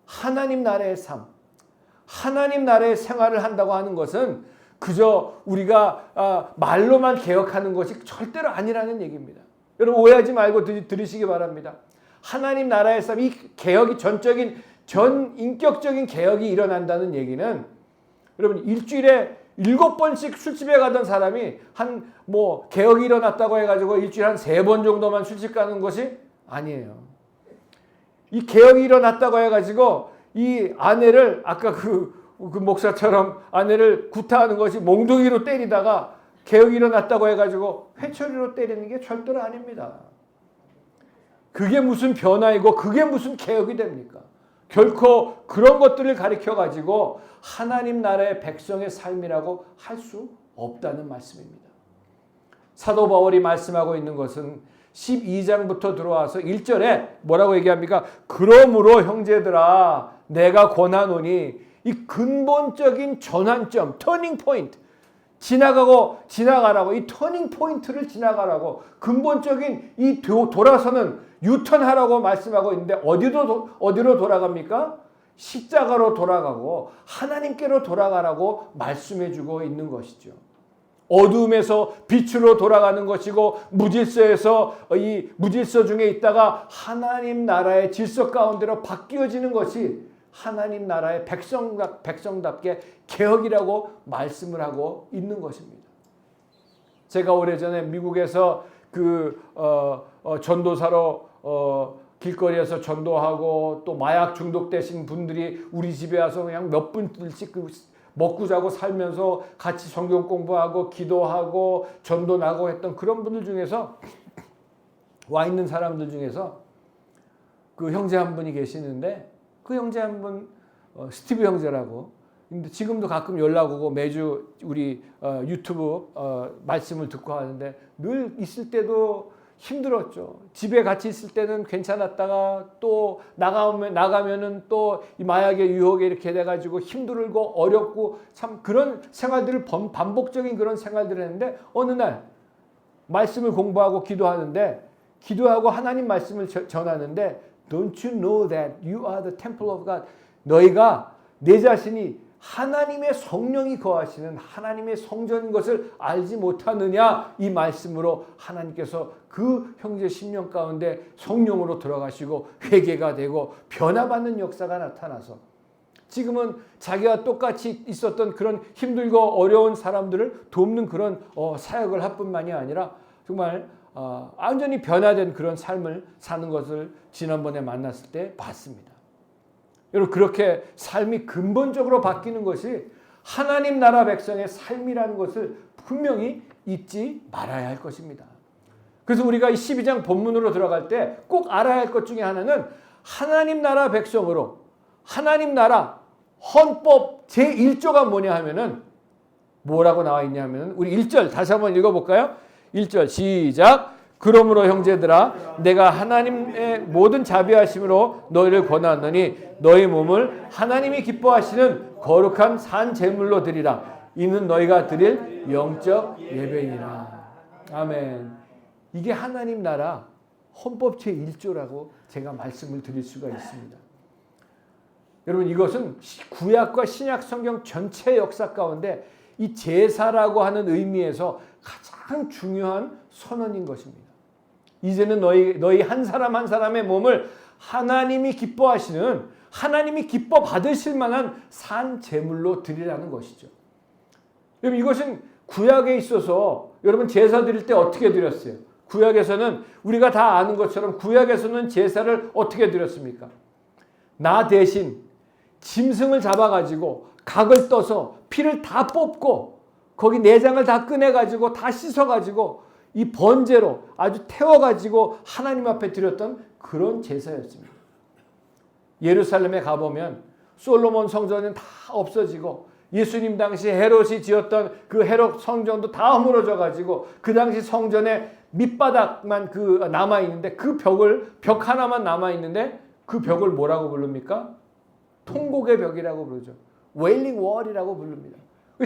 Speaker 1: 하나님 나라의 삶, 하나님 나라의 생활을 한다고 하는 것은 그저 우리가 말로만 개혁하는 것이 절대로 아니라는 얘기입니다. 여러분 오해하지 말고 들으시기 바랍니다. 하나님 나라의 삶, 이 개혁이 인격적인 개혁이 일어난다는 얘기는 여러분 일주일에 7번씩 술집에 가던 사람이 개혁이 일어났다고 해가지고 일주일에 한 3번 정도만 술집 가는 것이 아니에요. 이 개혁이 일어났다고 해가지고 이 아내를 아까 그 목사처럼 아내를 구타하는 것이 몽둥이로 때리다가 개혁이 일어났다고 해가지고 회초리로 때리는 게 절대로 아닙니다. 그게 무슨 변화이고 그게 무슨 개혁이 됩니까? 결코 그런 것들을 가리켜가지고 하나님 나라의 백성의 삶이라고 할 수 없다는 말씀입니다. 사도 바울이 말씀하고 있는 것은 12장부터 들어와서 1절에 뭐라고 얘기합니까? 그러므로 형제들아 내가 권하노니 이 근본적인 전환점, 터닝 포인트 지나가라고 이 터닝 포인트를 지나가라고 근본적인 이 돌아서는 유턴하라고 말씀하고 있는데 어디로 돌아갑니까? 십자가로 돌아가고 하나님께로 돌아가라고 말씀해주고 있는 것이죠.
Speaker 2: 어둠에서 빛으로 돌아가는 것이고 무질서에서 이 무질서 중에 있다가 하나님 나라의 질서 가운데로 바뀌어지는 것이 하나님 나라의 백성답게 개혁이라고 말씀을 하고 있는 것입니다. 제가 오래전에 미국에서 전도사로 길거리에서 전도하고 또 마약 중독되신 분들이 우리 집에 와서 그냥 몇 분씩 먹고 자고 살면서 같이 성경 공부하고 기도하고 전도 나고 했던 그런 분들 중에서 와 있는 사람들 중에서 그 형제 한 분이 계시는데 그 형제 한 분 스티브 형제라고 근데 지금도 가끔 연락 오고 매주 우리 유튜브 말씀을 듣고 하는데 늘 있을 때도 힘들었죠. 집에 같이 있을 때는 괜찮았다가 또 나가면은 또 이 마약의 유혹에 이렇게 돼가지고 힘들고 어렵고 참 그런 생활들을 반복적인 그런 생활들을 했는데 어느 날 말씀을 공부하고 기도하고 하나님 말씀을 전하는데 Don't you know that you are the temple of God? 너희가 내 자신이 하나님의 성령이 거하시는 하나님의 성전인 것을 알지 못하느냐 이 말씀으로 하나님께서 그 형제 심령 가운데 성령으로 들어가시고 회개가 되고 변화받는 역사가 나타나서 지금은 자기와 똑같이 있었던 그런 힘들고 어려운 사람들을 돕는 그런 사역을 할 뿐만이 아니라 정말 완전히 변화된 그런 삶을 사는 것을 지난번에 만났을 때 봤습니다. 여러분 그렇게 삶이 근본적으로 바뀌는 것이 하나님 나라 백성의 삶이라는 것을 분명히 잊지 말아야 할 것입니다. 그래서 우리가 이 12장 본문으로 들어갈 때 꼭 알아야 할 것 중에 하나는 하나님 나라 백성으로 하나님 나라 헌법 제1조가 뭐냐 하면은 뭐라고 나와 있냐면 우리 1절 다시 한번 읽어볼까요? 1절 시작. 그러므로 형제들아 내가 하나님의 모든 자비하심으로 너희를 권하노니 너희 몸을 하나님이 기뻐하시는 거룩한 산 제물로 드리라. 이는 너희가 드릴 영적 예배이라. 아멘. 이게 하나님 나라 헌법 제1조라고 제가 말씀을 드릴 수가 있습니다. 여러분 이것은 구약과 신약 성경 전체 역사 가운데 이 제사라고 하는 의미에서 가장 중요한 선언인 것입니다. 이제는 너희 한 사람 한 사람의 몸을 하나님이 기뻐하시는 하나님이 기뻐 받으실 만한 산 제물로 드리라는 것이죠. 여러분 이것은 구약에 있어서 여러분 제사 드릴 때 어떻게 드렸어요? 구약에서는 우리가 다 아는 것처럼 구약에서는 제사를 어떻게 드렸습니까? 나 대신 짐승을 잡아가지고 각을 떠서 피를 다 뽑고 거기 내장을 다 꺼내가지고 다 씻어가지고 이 번제로 아주 태워가지고 하나님 앞에 드렸던 그런 제사였습니다. 예루살렘에 가보면 솔로몬 성전은 다 없어지고 예수님 당시 헤롯이 지었던 그 헤롯 성전도 다 허물어져가지고 그 당시 성전에 밑바닥만 남아있는데 그 벽 하나만 남아있는데 그 벽을 뭐라고 부릅니까? 통곡의 벽이라고 부르죠. 웨일링 월이라고 부릅니다.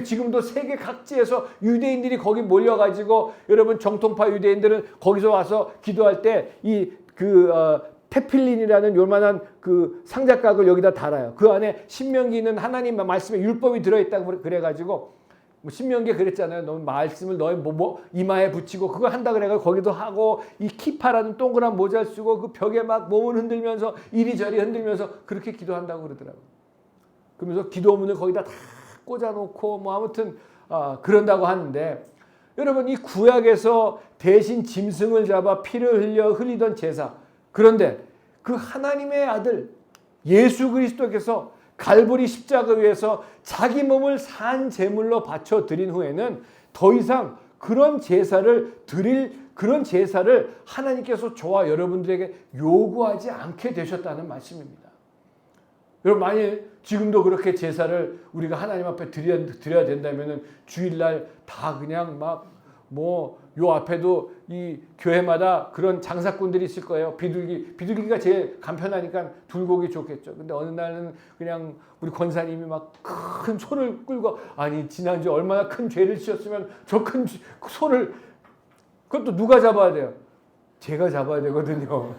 Speaker 2: 지금도 세계 각지에서 유대인들이 거기 몰려가지고 여러분 정통파 유대인들은 거기서 와서 기도할 때 테필린이라는 요만한 그 상자각을 여기다 달아요. 그 안에 신명기는 하나님 말씀에 율법이 들어있다고 그래가지고 신명기에 그랬잖아요. 너 말씀을 너의 이마에 붙이고 그거 한다 그래가지고 거기도 하고 이 키파라는 동그란 모자를 쓰고 그 벽에 막 몸을 흔들면서 이리저리 흔들면서 그렇게 기도한다고 그러더라고요. 그러면서 기도문을 거기다 다 꽂아놓고 아무튼 그런다고 하는데 여러분 이 구약에서 대신 짐승을 잡아 피를 흘리던 제사 그런데 그 하나님의 아들 예수 그리스도께서 갈보리 십자가 위에서 자기 몸을 산 제물로 바쳐 드린 후에는 더 이상 그런 제사를 하나님께서 저와 여러분들에게 요구하지 않게 되셨다는 말씀입니다. 여러분 만일 지금도 그렇게 제사를 우리가 하나님 앞에 드려야 된다면은 주일날 다 그냥 요 앞에도 이 교회마다 그런 장사꾼들이 있을 거예요. 비둘기가 제일 간편하니까 둘고기 좋겠죠. 근데 어느 날은 그냥 우리 권사님이 막 큰 소를 끌고 아니 지난주 얼마나 큰 죄를 지었으면 저 큰 소를 그것도 누가 잡아야 돼요? 제가 잡아야 되거든요.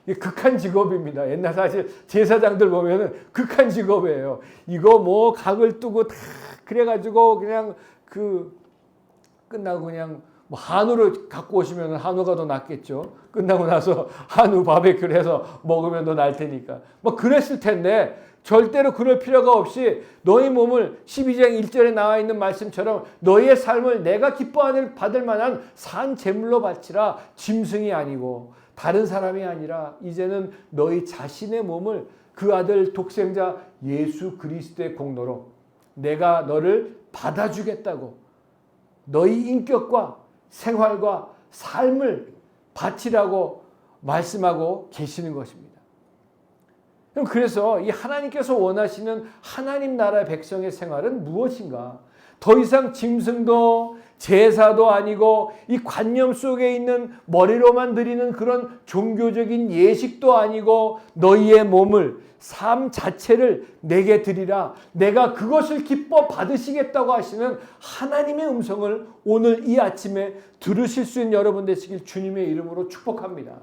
Speaker 2: 이게 극한 직업입니다. 옛날 사실 제사장들 보면은 극한 직업이에요. 이거 각을 뜨고 다 그래가지고 그냥
Speaker 1: 끝나고 그냥 뭐 한우를 갖고 오시면 한우가 더 낫겠죠. 끝나고 나서 한우 바베큐를 해서 먹으면 더 나을 테니까. 뭐 그랬을 텐데 절대로 그럴 필요가 없이 너희 몸을 12장 1절에 나와 있는 말씀처럼 너희의 삶을 내가 기뻐하는 받을 만한 산 제물로 바치라. 짐승이 아니고 다른 사람이 아니라 이제는 너희 자신의 몸을 그 아들 독생자 예수 그리스도의 공로로 내가 너를 받아주겠다고 너희 인격과 생활과 삶을 바치라고 말씀하고 계시는 것입니다. 그래서 이 하나님께서 원하시는 하나님 나라의 백성의 생활은 무엇인가? 더 이상 짐승도 제사도 아니고 이 관념 속에 있는 머리로만 드리는 그런 종교적인 예식도 아니고 너희의 몸을 삶 자체를 내게 드리라. 내가 그것을 기뻐 받으시겠다고 하시는 하나님의 음성을 오늘 이 아침에 들으실 수 있는 여러분 되시길 주님의 이름으로 축복합니다.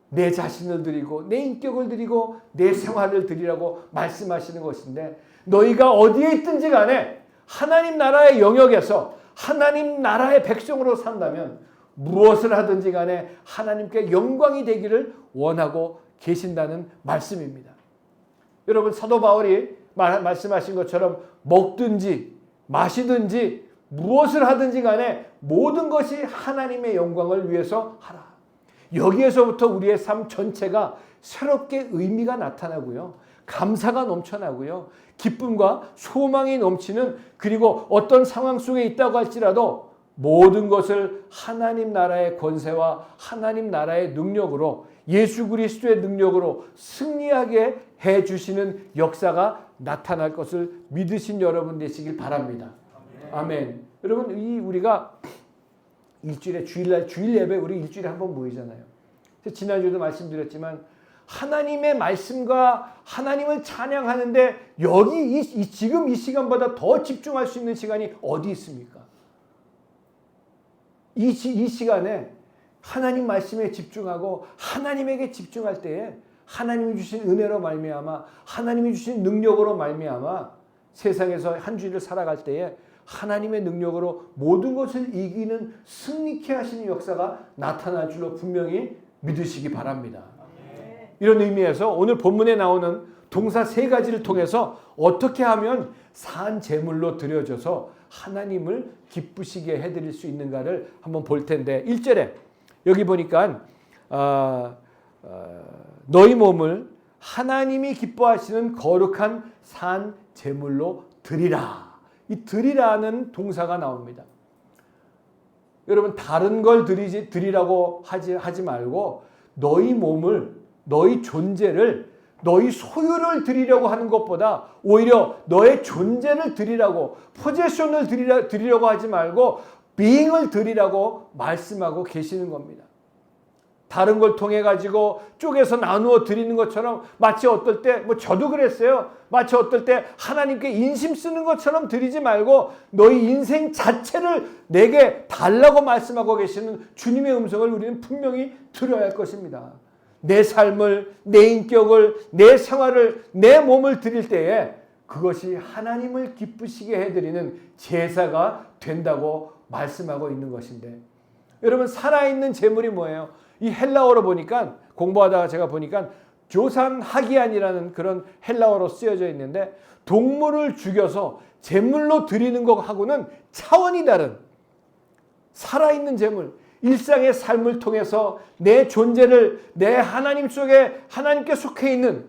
Speaker 1: 내 자신을 드리고 내 인격을 드리고 내 생활을 드리라고 말씀하시는 것인데 너희가 어디에 있든지 간에 하나님 나라의 영역에서 하나님 나라의 백성으로 산다면 무엇을 하든지 간에 하나님께 영광이 되기를 원하고 계신다는 말씀입니다. 여러분 사도 바울이 말씀하신 것처럼 먹든지 마시든지 무엇을 하든지 간에 모든 것이 하나님의 영광을 위해서 하라. 여기에서부터 우리의 삶 전체가 새롭게 의미가 나타나고요. 감사가 넘쳐나고요. 기쁨과 소망이 넘치는 그리고 어떤 상황 속에 있다고 할지라도 모든 것을 하나님 나라의 권세와 하나님 나라의 능력으로 예수 그리스도의 능력으로 승리하게 해주시는 역사가 나타날 것을 믿으신 여러분 되시길 바랍니다. 아멘. 여러분 우리가 일주일에 주일 예배 우리 일주일에 한 번 모이잖아요. 지난주에도 말씀드렸지만 하나님의 말씀과 하나님을 찬양하는데 여기 지금 이 시간보다 더 집중할 수 있는 시간이 어디 있습니까? 이 시간에 하나님 말씀에 집중하고 하나님에게 집중할 때에 하나님이 주신 은혜로 말미암아 하나님이 주신 능력으로 말미암아 세상에서 한 주일을 살아갈 때에 하나님의 능력으로 모든 것을 이기는 승리케 하시는 역사가 나타날 줄로 분명히 믿으시기 바랍니다. 이런 의미에서 오늘 본문에 나오는 동사 3가지를 통해서 어떻게 하면 산 제물로 드려져서 하나님을 기쁘시게 해드릴 수 있는가를 한번 볼 텐데 1절에 여기 보니까 너희 몸을 하나님이 기뻐하시는 거룩한 산 제물로 드리라. 이 드리라는 동사가 나옵니다. 여러분 다른 걸 드리라고 하지 말고 너희 몸을 너희 존재를 너희 소유를 드리려고 하는 것보다 오히려 너의 존재를 드리라고 포제션을 드리려고 하지 말고 being을 드리라고 말씀하고 계시는 겁니다. 다른 걸 통해 가지고 쪼개서 나누어 드리는 것처럼 마치 어떨 때 저도 그랬어요. 마치 어떨 때 하나님께 인심 쓰는 것처럼 드리지 말고 너희 인생 자체를 내게 달라고 말씀하고 계시는 주님의 음성을 우리는 분명히 들어야 할 것입니다. 내 삶을, 내 인격을, 내 생활을, 내 몸을 드릴 때에 그것이 하나님을 기쁘시게 해드리는 제사가 된다고 말씀하고 있는 것인데 여러분 살아있는 제물이 뭐예요? 이 헬라어로 보니까 공부하다가 제가 보니까 조산 하기안이라는 그런 헬라어로 쓰여져 있는데 동물을 죽여서 제물로 드리는 것하고는 차원이 다른 살아있는 제물 일상의 삶을 통해서 내 존재를 내 하나님 속에 하나님께 속해 있는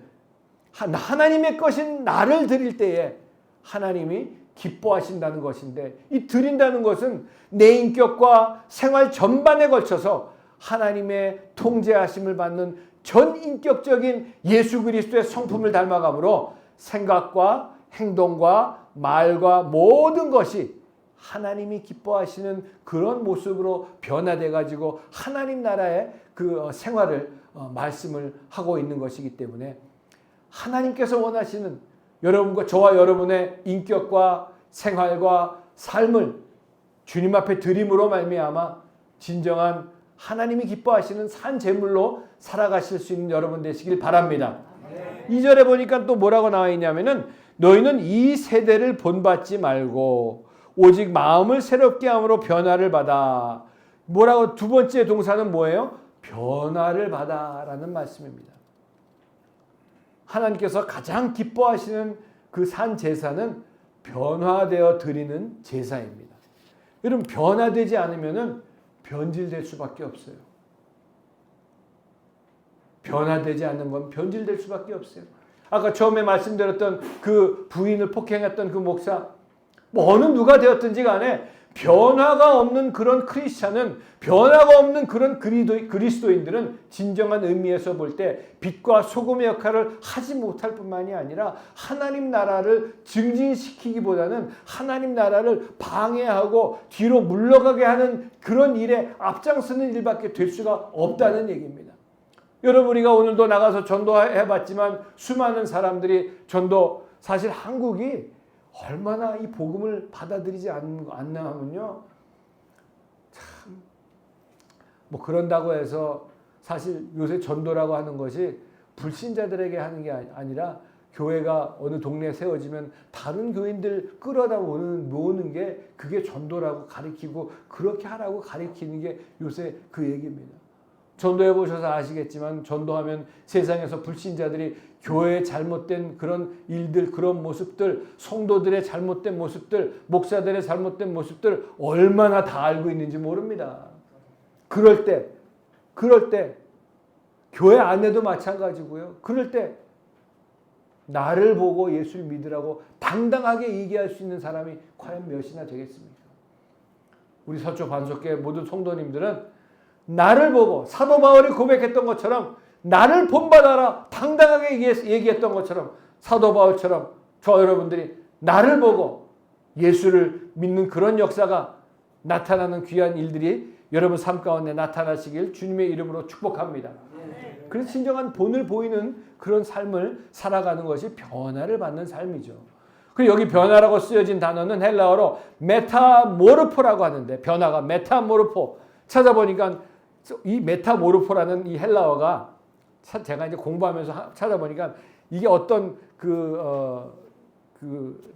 Speaker 1: 하나님의 것인 나를 드릴 때에 하나님이 기뻐하신다는 것인데 이 드린다는 것은 내 인격과 생활 전반에 걸쳐서 하나님의 통제하심을 받는 전인격적인 예수 그리스도의 성품을 닮아감으로 생각과 행동과 말과 모든 것이 하나님이 기뻐하시는 그런 모습으로 변화돼 가지고 하나님 나라의 그 생활을 말씀을 하고 있는 것이기 때문에 하나님께서 원하시는 여러분과 저와 여러분의 인격과 생활과 삶을 주님 앞에 드림으로 말미암아 진정한 하나님이 기뻐하시는 산 제물로 살아가실 수 있는 여러분 되시길 바랍니다. 2절에 보니까 또 뭐라고 나와 있냐면은 너희는 이 세대를 본받지 말고 오직 마음을 새롭게 함으로 변화를 받아. 뭐라고 두 번째 동사는 뭐예요? 변화를 받아라는 말씀입니다. 하나님께서 가장 기뻐하시는 그 산 제사는 변화되어 드리는 제사입니다. 여러분 변화되지 않으면은 변질될 수밖에 없어요. 변화되지 않는 건 변질될 수밖에 없어요. 아까 처음에 말씀드렸던 그 부인을 폭행했던 그 목사, 뭐 어느 누가 되었든지 간에 변화가 없는 그런 크리스찬은, 변화가 없는 그런 그리스도인들은 진정한 의미에서 볼 때 빛과 소금의 역할을 하지 못할 뿐만이 아니라 하나님 나라를 증진시키기보다는 하나님 나라를 방해하고 뒤로 물러가게 하는 그런 일에 앞장서는 일밖에 될 수가 없다는 얘기입니다. 여러분 우리가 오늘도 나가서 전도해봤지만 수많은 사람들이 사실 한국이 얼마나 이 복음을 받아들이지 않나 하면요. 참, 뭐 그런다고 해서 사실 요새 전도라고 하는 것이 불신자들에게 하는 게 아니라 교회가 어느 동네에 세워지면 다른 교인들 끌어다 모으는 게 그게 전도라고 가리키고 그렇게 하라고 가리키는 게 요새 그 얘기입니다. 전도해 보셔서 아시겠지만 전도하면 세상에서 불신자들이 교회의 잘못된 그런 일들, 그런 모습들, 성도들의 잘못된 모습들, 목사들의 잘못된 모습들 얼마나 다 알고 있는지 모릅니다. 그럴 때 교회 안에도 마찬가지고요. 그럴 때 나를 보고 예수를 믿으라고 당당하게 얘기할 수 있는 사람이 과연 몇이나 되겠습니까? 우리 서초 반석교회 모든 성도님들은 나를 보고 사도 바울이 고백했던 것처럼 나를 본받아라 당당하게 얘기했던 것처럼 사도 바울처럼 저 여러분들이 나를 보고 예수를 믿는 그런 역사가 나타나는 귀한 일들이 여러분 삶 가운데 나타나시길 주님의 이름으로 축복합니다. 그래서 진정한 본을 보이는 그런 삶을 살아가는 것이 변화를 받는 삶이죠. 그리고 여기 변화라고 쓰여진 단어는 헬라어로 메타모르포라고 하는데, 변화가 메타모르포 찾아보니까 이 메타모르포라는 이 헬라어가 제가 이제 공부하면서 찾아보니까 이게 어떤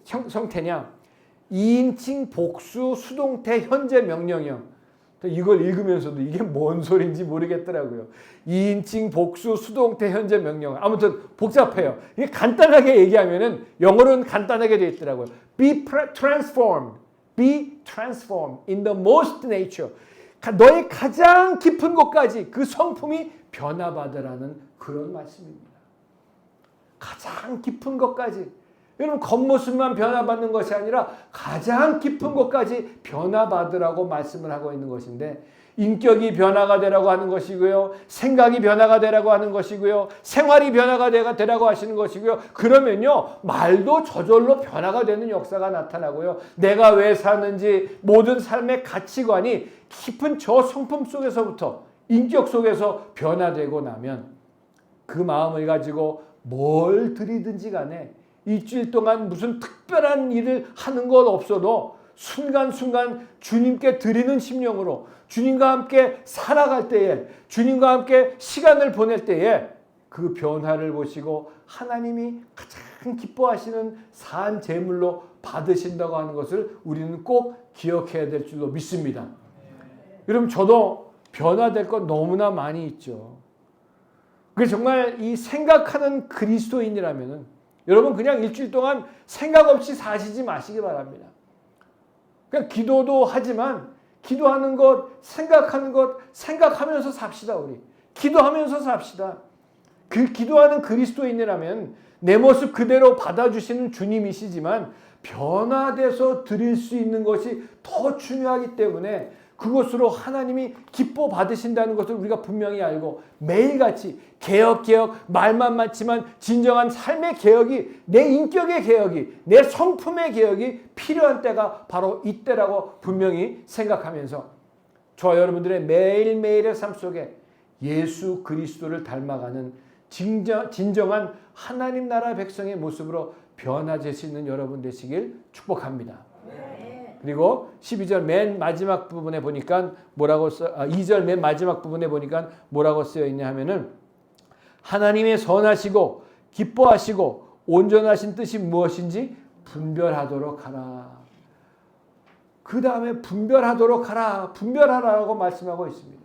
Speaker 1: 형태냐, 2인칭 복수 수동태 현재 명령형. 이걸 읽으면서도 이게 뭔 소리인지 모르겠더라고요. 2인칭 복수 수동태 현재 명령. 아무튼 복잡해요. 이게 간단하게 얘기하면은 영어로는 간단하게 되어 있더라고요. Be transformed in the most nature. 너의 가장 깊은 곳까지 그 성품이 변화받으라는 그런 말씀입니다. 가장 깊은 것까지. 여러분 겉모습만 변화받는 것이 아니라 가장 깊은 곳까지 변화받으라고 말씀을 하고 있는 것인데, 인격이 변화가 되라고 하는 것이고요. 생각이 변화가 되라고 하는 것이고요. 생활이 변화가 되라고 하시는 것이고요. 그러면요 말도 저절로 변화가 되는 역사가 나타나고요. 내가 왜 사는지 모든 삶의 가치관이 깊은 저 성품 속에서부터, 인격 속에서 변화되고 나면 그 마음을 가지고 뭘 드리든지 간에 일주일 동안 무슨 특별한 일을 하는 것 없어도 순간순간 주님께 드리는 심령으로 주님과 함께 살아갈 때에, 주님과 함께 시간을 보낼 때에 그 변화를 보시고 하나님이 가장 기뻐하시는 산 제물로 받으신다고 하는 것을 우리는 꼭 기억해야 될 줄로 믿습니다. 여러분 저도 변화될 것 너무나 많이 있죠. 그래서 정말 이 생각하는 그리스도인이라면은 여러분 그냥 일주일 동안 생각 없이 사시지 마시기 바랍니다. 그냥 기도도 하지만 기도하는 것, 생각하는 것, 생각하면서 삽시다. 우리 기도하면서 삽시다. 그 기도하는 그리스도인이라면 내 모습 그대로 받아주시는 주님이시지만 변화돼서 드릴 수 있는 것이 더 중요하기 때문에 그것으로 하나님이 기뻐 받으신다는 것을 우리가 분명히 알고 매일같이 개혁 말만 많지만 진정한 삶의 개혁이, 내 인격의 개혁이, 내 성품의 개혁이 필요한 때가 바로 이때라고 분명히 생각하면서 저와 여러분들의 매일매일의 삶 속에 예수 그리스도를 닮아가는 진정한 하나님 나라 백성의 모습으로 변화될 수 있는 여러분 되시길 축복합니다. 그리고 12절 맨 마지막 부분에 보니까 2절 맨 마지막 부분에 보니까 뭐라고 쓰여 있냐 하면은 하나님의 선하시고 기뻐하시고 온전하신 뜻이 무엇인지 분별하도록 하라. 그 다음에 분별하도록 하라. 분별하라고 말씀하고 있습니다.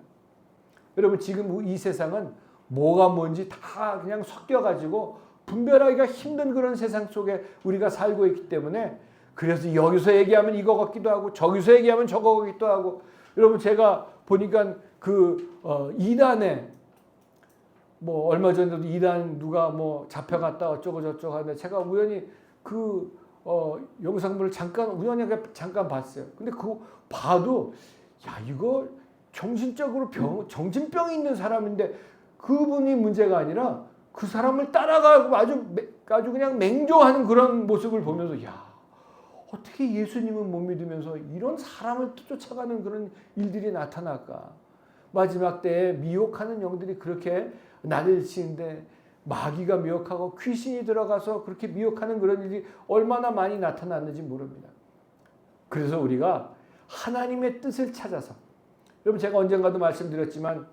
Speaker 1: 여러분 지금 이 세상은 뭐가 뭔지 다 그냥 섞여가지고 분별하기가 힘든 그런 세상 속에 우리가 살고 있기 때문에 그래서 여기서 얘기하면 이거 같기도 하고 저기서 얘기하면 저거 같기도 하고 여러분 제가 보니까 그 이단에 뭐 얼마 전에도 이단 누가 뭐 잡혀갔다 어쩌고 저쩌고 하는데 제가 우연히 그 영상물을 우연히 잠깐 봤어요. 근데 그거 봐도 야 이거 정신적으로 정신병이 있는 사람인데 그분이 문제가 아니라 그 사람을 따라가고 아주 그냥 맹조하는 그런 모습을 보면서 야 어떻게 예수님은 못 믿으면서 이런 사람을 쫓아가는 그런 일들이 나타날까. 마지막 때에 미혹하는 영들이 그렇게 난리를 치는데 마귀가 미혹하고 귀신이 들어가서 그렇게 미혹하는 그런 일이 얼마나 많이 나타났는지 모릅니다. 그래서 우리가 하나님의 뜻을 찾아서 여러분 제가 언젠가도 말씀드렸지만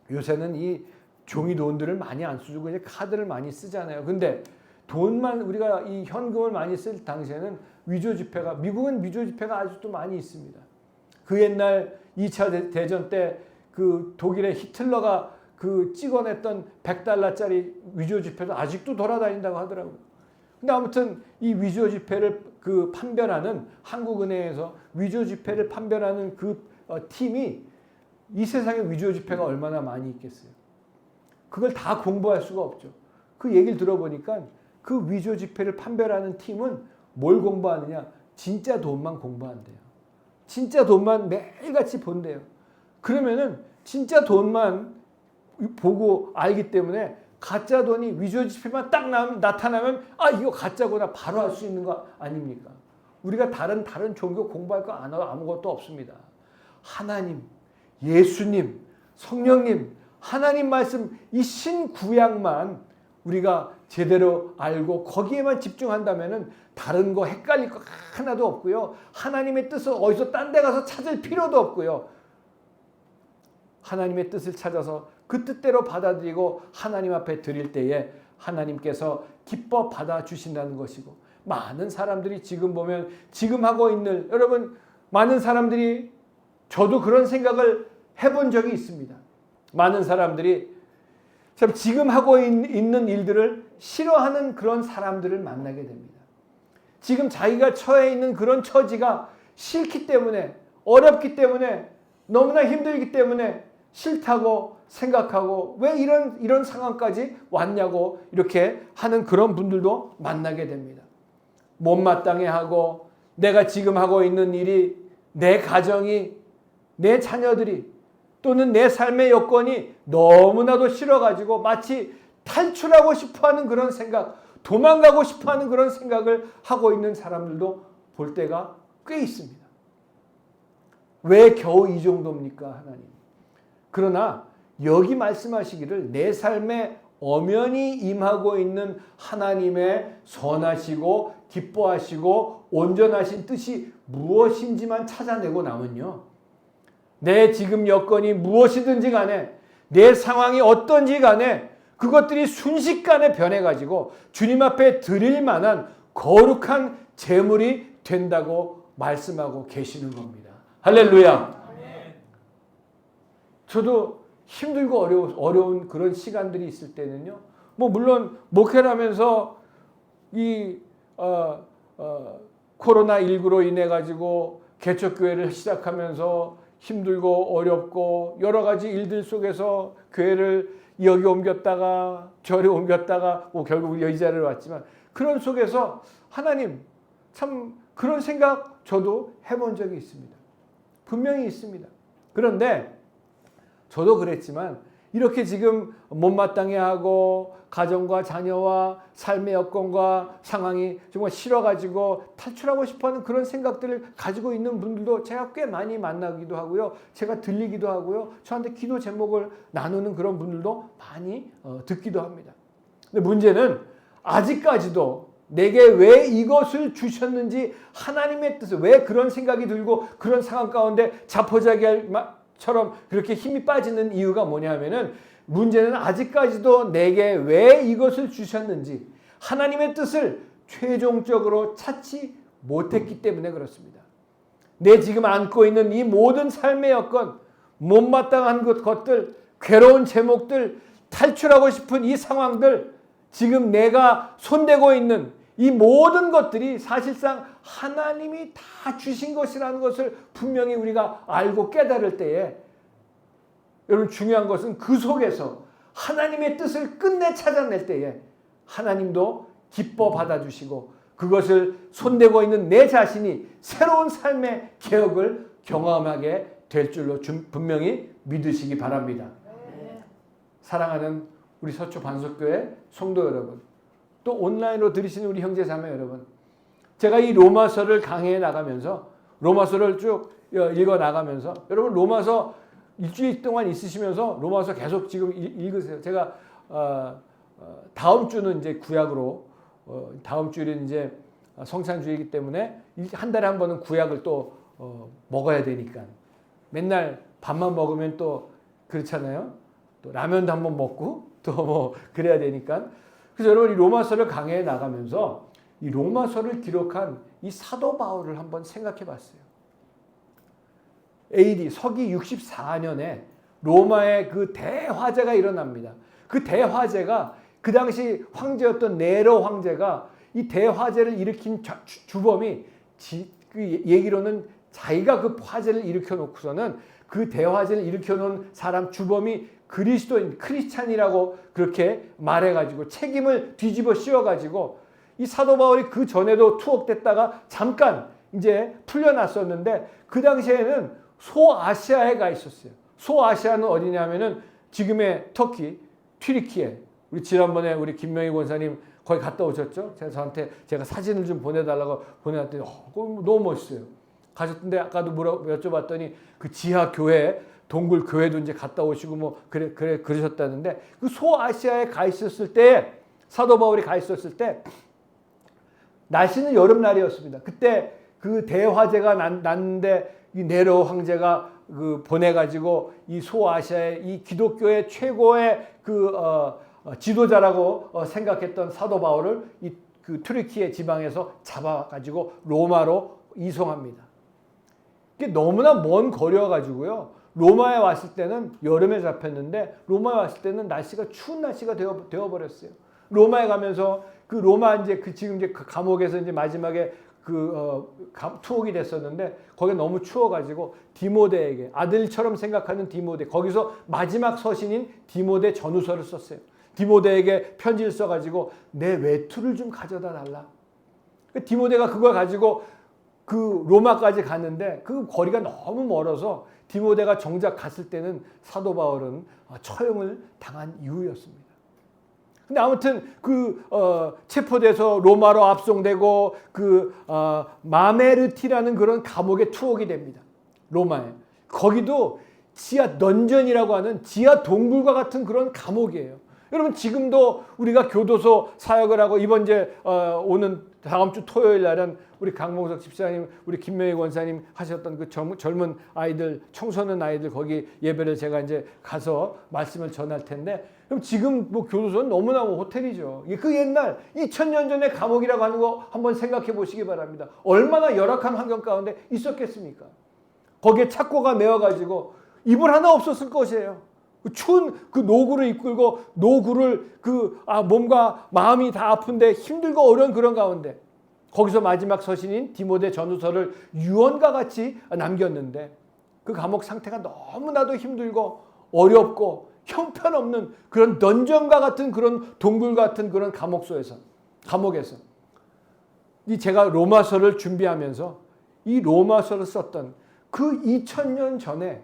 Speaker 1: 요새는 이 종이 돈들을 많이 안 쓰고 이제 카드를 많이 쓰잖아요. 근데 돈만 우리가 이 현금을 많이 쓸 당시에는 위조 지폐가 미국은 위조 지폐가 아직도 많이 있습니다. 그 옛날 2차 대전 때 그 독일의 히틀러가 그 찍어냈던 100달러짜리 위조 지폐도 아직도 돌아다닌다고 하더라고요. 근데 아무튼 이 위조 지폐를 그 판별하는 한국은행에서 위조 지폐를 판별하는 그 팀이 이 세상에 위조 지폐가 얼마나 많이 있겠어요. 그걸 다 공부할 수가 없죠. 그 얘기를 들어보니까 그 위조 지폐를 판별하는 팀은 뭘 공부하느냐? 진짜 돈만 공부한대요. 진짜 돈만 매일같이 본대요. 그러면은 진짜 돈만 보고 알기 때문에 가짜 돈이 위조 지폐만 딱 나타나면 아 이거 가짜구나 바로 알 수 있는 거 아닙니까? 우리가 다른 종교 공부할 거 아무것도 없습니다. 하나님, 예수님, 성령님, 하나님 말씀 이 신구약만 우리가 제대로 알고 거기에만 집중한다면은 다른 거 헷갈릴 거 하나도 없고요. 하나님의 뜻을 어디서 딴 데 가서 찾을 필요도 없고요. 하나님의 뜻을 찾아서 그 뜻대로 받아들이고 하나님 앞에 드릴 때에 하나님께서 기뻐 받아주신다는 것이고 많은 사람들이 지금 보면 지금 하고 있는 여러분 많은 사람들이 저도 그런 생각을 해본 적이 있습니다. 많은 사람들이 참 지금 하고 있는 일들을 싫어하는 그런 사람들을 만나게 됩니다. 지금 자기가 처해 있는 그런 처지가 싫기 때문에 어렵기 때문에 너무나 힘들기 때문에 싫다고 생각하고 왜 이런 상황까지 왔냐고 이렇게 하는 그런 분들도 만나게 됩니다. 못마땅해 하고 내가 지금 하고 있는 일이 내 가정이 내 자녀들이 또는 내 삶의 여건이 너무나도 싫어가지고 마치 탈출하고 싶어하는 그런 생각 도망가고 싶어하는 그런 생각을 하고 있는 사람들도 볼 때가 꽤 있습니다. 왜 겨우 이 정도입니까 하나님? 그러나 여기 말씀하시기를 내 삶에 엄연히 임하고 있는 하나님의 선하시고 기뻐하시고 온전하신 뜻이 무엇인지만 찾아내고 나면요. 내 지금 여건이 무엇이든지 간에 내 상황이 어떤지 간에 그것들이 순식간에 변해가지고 주님 앞에 드릴 만한 거룩한 제물이 된다고 말씀하고 계시는 겁니다. 할렐루야. 저도 힘들고 어려운 그런 시간들이 있을 때는요. 뭐 물론 목회를 하면서 이 코로나19로 인해 가지고 개척교회를 시작하면서 힘들고 어렵고 여러 가지 일들 속에서 교회를 여기 옮겼다가 저리 옮겼다가 뭐 결국 이 자리에 왔지만 그런 속에서 하나님 참 그런 생각 저도 해본 적이 있습니다. 분명히 있습니다. 그런데 저도 그랬지만 이렇게 지금 못마땅해 하고 가정과 자녀와 삶의 여건과 상황이 정말 싫어가지고 탈출하고 싶어하는 그런 생각들을 가지고 있는 분들도 제가 꽤 많이 만나기도 하고요. 제가 들리기도 하고요. 저한테 기도 제목을 나누는 그런 분들도 많이 듣기도 합니다. 근데 문제는 아직까지도 내게 왜 이것을 주셨는지 하나님의 뜻을 왜 그런 생각이 들고 그런 상황 가운데 자포자기처럼 그렇게 힘이 빠지는 이유가 뭐냐면은 문제는 아직까지도 내게 왜 이것을 주셨는지 하나님의 뜻을 최종적으로 찾지 못했기 때문에 그렇습니다. 내 지금 안고 있는 이 모든 삶의 여건, 못마땅한 것들, 괴로운 제목들, 탈출하고 싶은 이 상황들, 지금 내가 손대고 있는 이 모든 것들이 사실상 하나님이 다 주신 것이라는 것을 분명히 우리가 알고 깨달을 때에, 여러분 중요한 것은 그 속에서 하나님의 뜻을 끝내 찾아낼 때에 하나님도 기뻐 받아주시고 그것을 손대고 있는 내 자신이 새로운 삶의 개혁을 경험하게 될 줄로 분명히 믿으시기 바랍니다. 사랑하는 우리 서초 반석교회 성도 여러분, 또 온라인으로 들으시는 우리 형제 자매 여러분, 제가 이 로마서를 강해해 나가면서, 로마서를 쭉 읽어 나가면서, 여러분 로마서 일주일 동안 있으시면서 로마서 계속 지금 읽으세요. 제가 다음 주는 이제 구약으로, 다음 주일은 이제 성찬주의이기 때문에 한 달에 한 번은 구약을 또 먹어야 되니까, 맨날 밥만 먹으면 또 그렇잖아요. 또 라면도 한번 먹고 또 뭐 그래야 되니까. 그래서 여러분 이 로마서를 강해해 나가면서 이 로마서를 기록한 이 사도 바울을 한번 생각해 봤어요. AD 서기 64년에 로마의 그 대화재가 일어납니다. 그 대화재가 그 당시 황제였던 네로 황제가 이 대화재를 일으킨 주범이 그 얘기로는 자기가 그 화재를 일으켜 놓고서는 그 대화재를 일으켜 놓은 사람 주범이 그리스도인, 크리스찬이라고 그렇게 말해가지고 책임을 뒤집어 씌워가지고 이 사도 바울이 그 전에도 투옥됐다가 잠깐 이제 풀려났었는데 그 당시에는 소아시아에 가 있었어요. 소아시아는 어디냐면은 지금의 터키, 튀르키예. 우리 지난번에 우리 김명희 권사님 거기 갔다 오셨죠? 제가 사진을 좀 보내달라고 보내놨더니 너무 멋있어요. 가셨던데 아까도 여쭤봤더니 그 지하 교회, 동굴 교회도 이제 갔다 오시고 뭐 그러셨다는데, 그 소아시아에 가 있었을 때, 사도 바울이 가 있었을 때 날씨는 여름날이었습니다. 그때 그 대화재가 났는데 이 네로 황제가 그 보내가지고 이 소아시아의 이 기독교의 최고의 그 지도자라고 생각했던 사도 바울을 이 그 튀르키예 지방에서 잡아가지고 로마로 이송합니다. 이게 너무나 먼 거리여가지고요. 로마에 왔을 때는 여름에 잡혔는데 로마에 왔을 때는 날씨가 추운 날씨가 되어버렸어요. 로마에 가면서 그 로마 이제 지금 이제 그 감옥에서 이제 마지막에 투옥이 됐었는데 거기 너무 추워가지고 디모데에게, 아들처럼 생각하는 디모데, 거기서 마지막 서신인 디모데 전후서를 썼어요. 디모데에게 편지를 써가지고 내 외투를 좀 가져다 달라. 디모데가 그걸 가지고 그 로마까지 갔는데 그 거리가 너무 멀어서 디모데가 정작 갔을 때는 사도 바울은 처형을 당한 이후였습니다. 근데 아무튼 체포돼서 로마로 압송되고 마메르티라는 그런 감옥에 투옥이 됩니다. 로마에. 거기도 지하 던전이라고 하는 지하 동굴과 같은 그런 감옥이에요. 여러분 지금도 우리가 교도소 사역을 하고 이번 이제 오는 다음 주 토요일 날은 우리 강봉석 집사님, 우리 김명희 권사님 하셨던 그 젊은 아이들, 청소년 아이들 거기 예배를 제가 이제 가서 말씀을 전할 텐데, 그럼 지금 뭐 교도소는 너무나 호텔이죠. 그 옛날 2000년 전의 감옥이라고 하는 거 한번 생각해 보시기 바랍니다. 얼마나 열악한 환경 가운데 있었겠습니까? 거기에 착고가 메어가지고 이불 하나 없었을 것이에요. 추운 그 노구를 이끌고 노구를 몸과 마음이 다 아픈데 힘들고 어려운 그런 가운데 거기서 마지막 서신인 디모데 전후서를 유언과 같이 남겼는데 그 감옥 상태가 너무나도 힘들고 어렵고 형편없는 그런 던전과 같은 그런 동굴 같은 그런 감옥에서 제가 로마서를 준비하면서 이 로마서를 썼던 그 2000년 전에,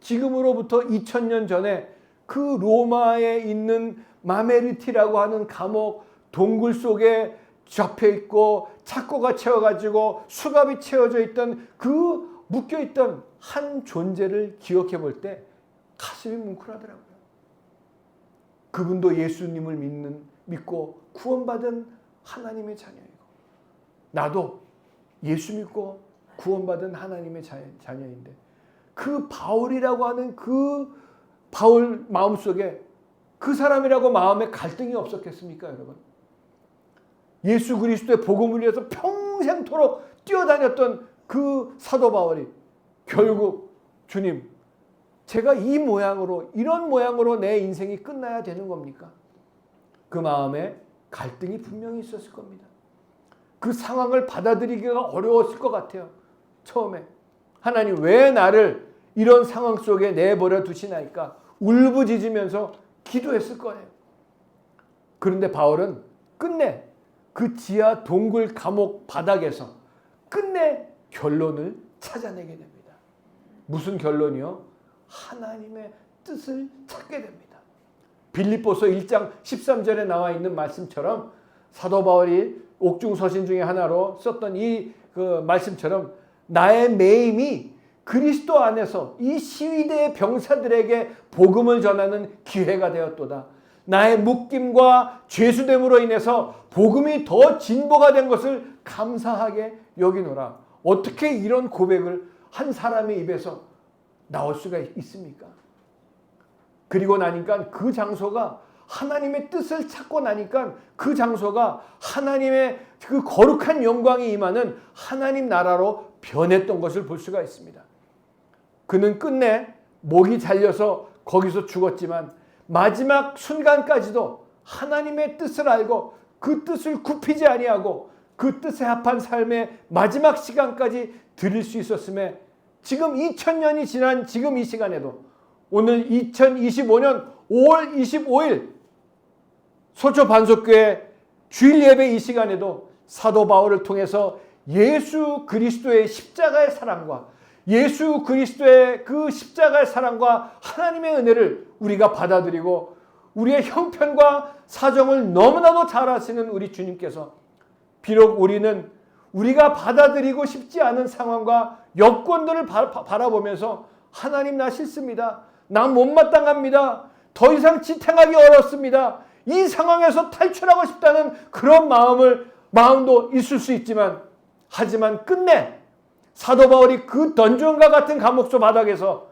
Speaker 1: 지금으로부터 2000년 전에 그 로마에 있는 마메르티라고 하는 감옥 동굴 속에 잡혀있고 착고가 채워가지고 수갑이 채워져 있던 그 묶여있던 한 존재를 기억해 볼 때 가슴이 뭉클하더라고요. 그분도 예수님을 믿고 구원받은 하나님의 자녀이고, 나도 예수 믿고 구원받은 하나님의 자녀인데, 그 바울이라고 하는 그 바울 마음속에 그 사람이라고 마음에 갈등이 없었겠습니까, 여러분? 예수 그리스도의 복음을 위해서 평생토록 뛰어다녔던 그 사도 바울이 결국 주님, 제가 이 모양으로, 이런 모양으로 내 인생이 끝나야 되는 겁니까? 그 마음에 갈등이 분명히 있었을 겁니다. 그 상황을 받아들이기가 어려웠을 것 같아요. 처음에 하나님 왜 나를 이런 상황 속에 내버려 두시나이까 울부짖으면서 기도했을 거예요. 그런데 바울은 끝내 그 지하 동굴 감옥 바닥에서 끝내 결론을 찾아내게 됩니다. 무슨 결론이요? 하나님의 뜻을 찾게 됩니다. 빌립보서 1장 13절에 나와 있는 말씀처럼 사도 바울이 옥중서신 중에 하나로 썼던 이 그 말씀처럼 나의 매임이 그리스도 안에서 이 시위대의 병사들에게 복음을 전하는 기회가 되었도다. 나의 묶임과 죄수됨으로 인해서 복음이 더 진보가 된 것을 감사하게 여기노라. 어떻게 이런 고백을 한 사람의 입에서 나올 수가 있습니까? 그리고 나니까 그 장소가 하나님의 뜻을 찾고 나니까 그 장소가 하나님의 그 거룩한 영광이 임하는 하나님 나라로 변했던 것을 볼 수가 있습니다. 그는 끝내 목이 잘려서 거기서 죽었지만 마지막 순간까지도 하나님의 뜻을 알고 그 뜻을 굽히지 아니하고 그 뜻에 합한 삶의 마지막 시간까지 드릴 수 있었음에 지금 2000년이 지난 지금 이 시간에도 오늘 2025년 5월 25일 소초 반석교회 주일 예배 이 시간에도 사도 바울을 통해서 예수 그리스도의 십자가의 사랑과 예수 그리스도의 그 십자가의 사랑과 하나님의 은혜를 우리가 받아들이고 우리의 형편과 사정을 너무나도 잘 아시는 우리 주님께서 비록 우리는 우리가 받아들이고 싶지 않은 상황과 여건들을 바라보면서 하나님 나 싫습니다. 나 못마땅합니다. 더 이상 지탱하기 어렵습니다. 이 상황에서 탈출하고 싶다는 그런 마음도 있을 수 있지만 하지만 끝내 사도 바울이 그 던전과 같은 감옥소 바닥에서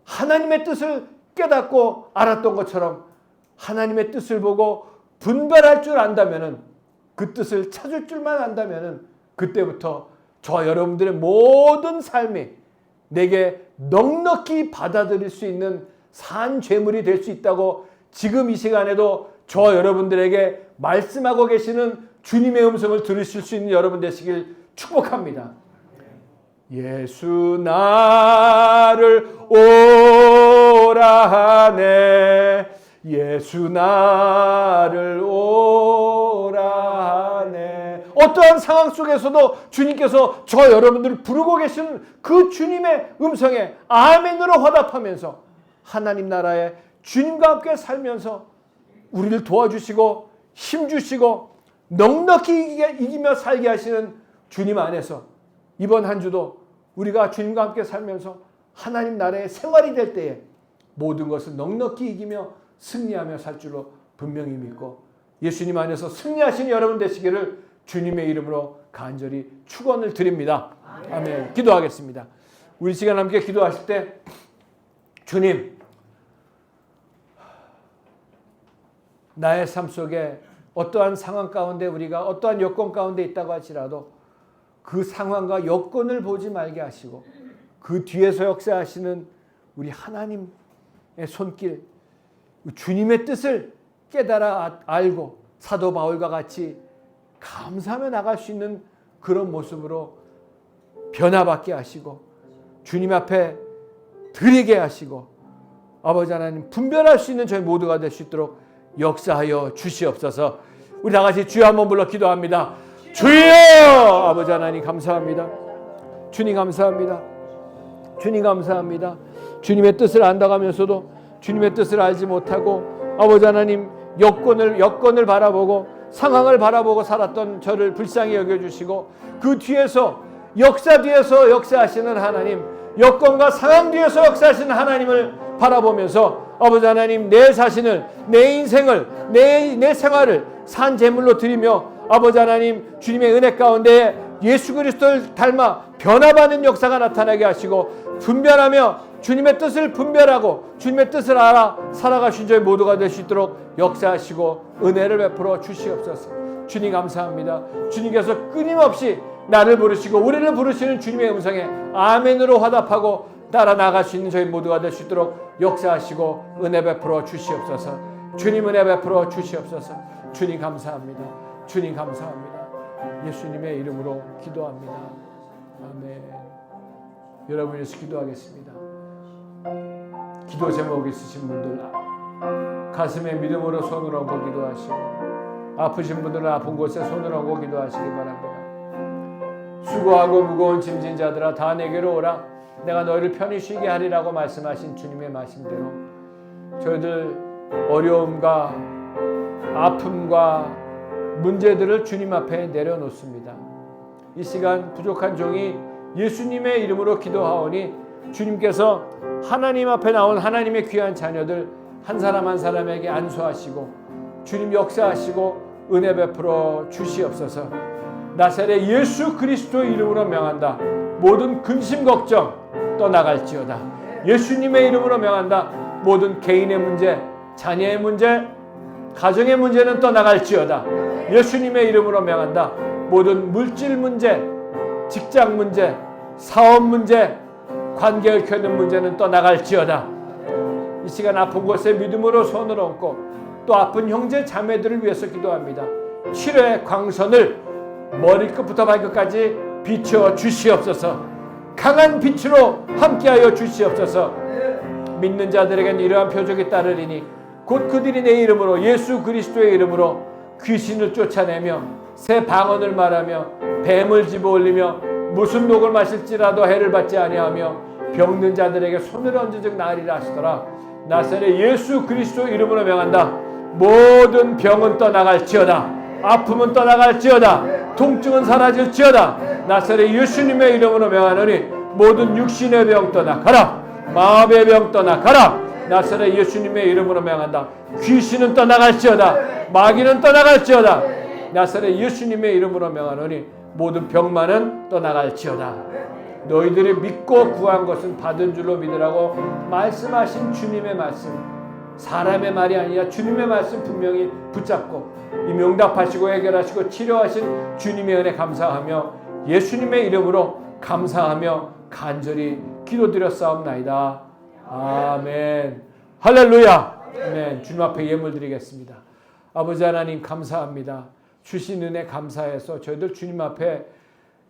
Speaker 1: 하나님의 뜻을 깨닫고 알았던 것처럼 하나님의 뜻을 보고 분별할 줄 안다면은 그 뜻을 찾을 줄만 안다면은 그때부터 저와 여러분들의 모든 삶이 내게 넉넉히 받아들일 수 있는 산 죄물이 될 수 있다고 지금 이 시간에도 저와 여러분들에게 말씀하고 계시는 주님의 음성을 들으실 수 있는 여러분 되시길 축복합니다. 예수 나를 오라 하네 예수 나를 오라 하네. 어떠한 상황 속에서도 주님께서 저 여러분들을 부르고 계시는 그 주님의 음성에 아멘으로 화답하면서 하나님 나라에 주님과 함께 살면서 우리를 도와주시고 힘주시고 넉넉히 이기며 살게 하시는 주님 안에서 이번 한 주도 우리가 주님과 함께 살면서 하나님 나라의 생활이 될 때에 모든 것을 넉넉히 이기며 승리하며 살 줄로 분명히 믿고 예수님 안에서 승리하시는 여러분 되시기를 주님의 이름으로 간절히 축원을 드립니다. 아멘. 기도하겠습니다. 우리 시간 함께 기도하실 때 주님, 나의 삶 속에 어떠한 상황 가운데 우리가 어떠한 여건 가운데 있다고 할지라도 그 상황과 여건을 보지 말게 하시고 그 뒤에서 역사하시는 우리 하나님의 손길, 주님의 뜻을 깨달아 알고 사도 바울과 같이 감사하며 나갈 수 있는 그런 모습으로 변화받게 하시고 주님 앞에 드리게 하시고 아버지 하나님 분별할 수 있는 저희 모두가 될 수 있도록 역사하여 주시옵소서. 우리 다 같이 주여 한번 불러 기도합니다. 주여! 아버지 하나님 감사합니다. 주님 감사합니다. 주님 감사합니다. 주님의 뜻을 안다가면서도 주님의 뜻을 알지 못하고 아버지 하나님 여건을 바라보고 상황을 바라보고 살았던 저를 불쌍히 여겨주시고 그 뒤에서 역사 뒤에서 역사하시는 하나님, 여건과 상황 뒤에서 역사하시는 하나님을 바라보면서 아버지 하나님 내 자신을, 내 인생을, 내 생활을 산 제물로 드리며 아버지 하나님 주님의 은혜 가운데 예수 그리스도를 닮아 변화받는 역사가 나타나게 하시고 분별하며 주님의 뜻을 분별하고 주님의 뜻을 알아 살아가신 저희 모두가 될 수 있도록 역사하시고 은혜를 베풀어 주시옵소서. 주님 감사합니다. 주님께서 끊임없이 나를 부르시고 우리를 부르시는 주님의 음성에 아멘으로 화답하고 따라 나갈 수 있는 저희 모두가 될 수 있도록 역사하시고 은혜 베풀어 주시옵소서. 주님 은혜 베풀어 주시옵소서. 주님 감사합니다. 주님 감사합니다. 예수님의 이름으로 기도합니다. 아멘. 여러분 위해서 기도하겠습니다. 기도 제목 있으신 분들 가슴에 믿음으로 손을 얹고 기도하시고 아프신 분들은 아픈 곳에 손을 얹고 기도하시기 바랍니다. 수고하고 무거운 짐진 자들아 다 내게로 오라. 내가 너희를 편히 쉬게 하리라고 말씀하신 주님의 말씀대로 저희들 어려움과 아픔과 문제들을 주님 앞에 내려놓습니다. 이 시간 부족한 종이 예수님의 이름으로 기도하오니 주님께서 하나님 앞에 나온 하나님의 귀한 자녀들 한 사람 한 사람에게 안수하시고 주님 역사하시고 은혜 베풀어 주시옵소서. 나사렛 예수 그리스도의 이름으로 명한다. 모든 근심 걱정 떠나갈지어다. 예수님의 이름으로 명한다. 모든 개인의 문제, 자녀의 문제, 가정의 문제는 떠나갈지어다. 예수님의 이름으로 명한다. 모든 물질 문제, 직장 문제, 사업 문제, 관계 얽혀 있는 문제는 떠나갈지어다. 이 시간 아픈 곳에 믿음으로 손을 얹고 또 아픈 형제 자매들을 위해서 기도합니다. 치료의 광선을 머리끝부터 발끝까지 비춰 주시옵소서. 강한 빛으로 함께하여 주시옵소서. 믿는 자들에게는 이러한 표적이 따르리니 곧 그들이 내 이름으로 예수 그리스도의 이름으로 귀신을 쫓아내며 새 방언을 말하며 뱀을 집어올리며 무슨 독을 마실지라도 해를 받지 아니하며 병든 자들에게 손을 얹은 즉 나으리라 하시더라. 나사렛 예수 그리스도 이름으로 명한다. 모든 병은 떠나갈지어다. 아픔은 떠나갈지어다. 통증은 사라질지어다. 나사렛 예수님의 이름으로 명하노니 모든 육신의 병 떠나가라. 마음의 병 떠나가라. 나사렛 예수님의 이름으로 명한다. 귀신은 떠나갈지어다. 마귀는 떠나갈지어다. 나사렛 예수님의 이름으로 명하노니 모든 병만은 떠나갈지어다. 너희들이 믿고 구한 것은 받은 줄로 믿으라고 말씀하신 주님의 말씀, 사람의 말이 아니라 주님의 말씀 분명히 붙잡고 이 명답하시고 해결하시고 치료하신 주님의 은혜 감사하며 예수님의 이름으로 감사하며 간절히 기도드렸사옵나이다. 아멘. 할렐루야. 아멘. 주님 앞에 예물 드리겠습니다. 아버지 하나님 감사합니다. 주신 은혜 감사해서 저희들 주님 앞에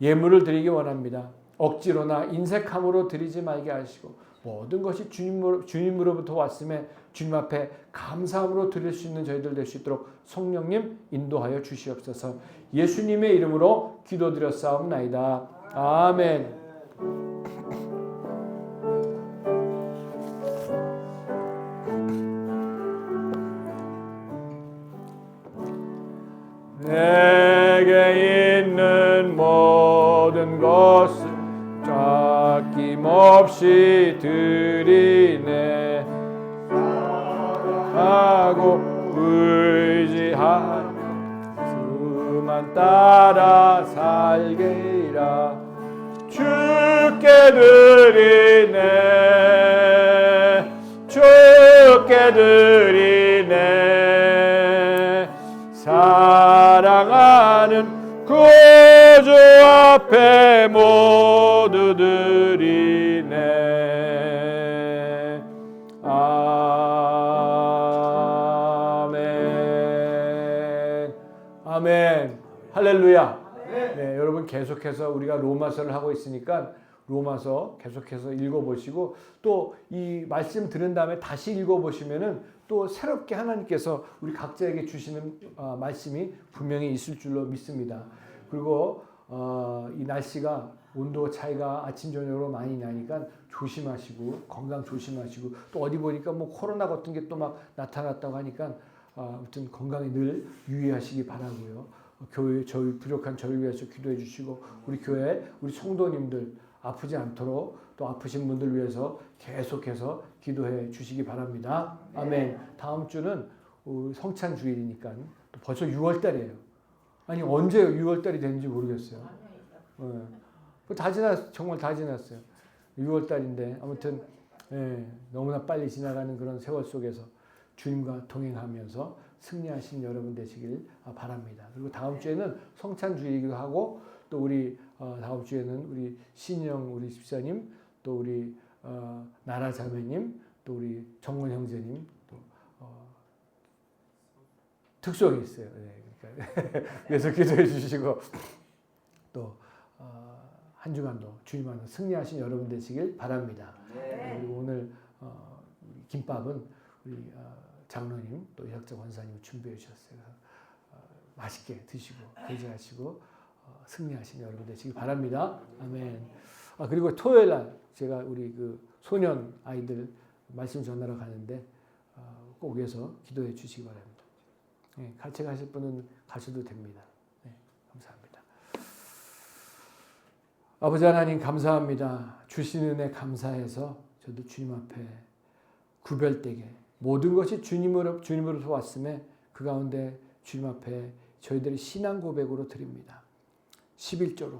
Speaker 1: 예물을 드리기 원합니다. 억지로나 인색함으로 드리지 말게 하시고 모든 것이 주님으로부터 왔음에 주님 앞에 감사함으로 드릴 수 있는 저희들 될 수 있도록 성령님 인도하여 주시옵소서. 예수님의 이름으로 기도드렸사옵나이다. 아멘. 내게 있는 모든 것을 아낌없이 드리네. 하고 의지하며 그만 따라 살게이라. 주께 드리네. 주께 드리네. 사랑하는 구주 앞에 모두 드리네. 아멘. 아멘. 할렐루야. 네, 여러분 계속해서 우리가 로마서를 하고 있으니까 로마서 계속해서 읽어보시고 또 이 말씀 들은 다음에 다시 읽어보시면은 또 새롭게 하나님께서 우리 각자에게 주시는 말씀이 분명히 있을 줄로 믿습니다. 그리고 이 날씨가 온도 차이가 아침 저녁으로 많이 나니까 조심하시고 건강 조심하시고 또 어디 보니까 뭐 코로나 같은 게 또 막 나타났다고 하니까 아무튼 건강에 늘 유의하시기 바라고요. 교회 저희 부족한 저희 위해서 기도해 주시고 우리 교회 우리 성도님들 아프지 않도록 또 아프신 분들 위해서 계속해서 기도해 주시기 바랍니다. 아멘. 다음 주는 성찬 주일이니까 또 벌써 6월달이에요. 아니 언제 6월달이 됐는지 모르겠어요. 다 지났 정말 다 지났어요. 6월달인데 아무튼 너무나 빨리 지나가는 그런 세월 속에서 주님과 동행하면서 승리하신 여러분 되시길 바랍니다. 그리고 다음 주에는 성찬주의이기도 하고 또 우리 다음 주에는 우리 신영 우리 집사님 또 우리 나라 자매님 또 우리 정원 형제님 또 특수형이 있어요. 네, 그러니까 그래서 기도해 주시고 또 한 주간도 주님 안에서 승리하신 여러분 되시길 바랍니다. 그리고 오늘 우리 김밥은 우리 장로님 또 이학자 권사님 준비해 주셨어요. 맛있게 드시고 교제하시고 승리하신 여러분 되시길 바랍니다. 아멘. 그리고 토요일 날 제가 우리 그 소년 아이들 말씀 전하러 가는데 꼭 오셔서 기도해 주시기 바랍니다. 네, 같이 가실 분은 가셔도 됩니다. 네, 감사합니다. 아버지 하나님 감사합니다. 주신 은혜 감사해서 저도 주님 앞에 구별되게 모든 것이 주님으로부터 왔음에 그 가운데 주님 앞에 저희들의 신앙 고백으로 드립니다. 11조로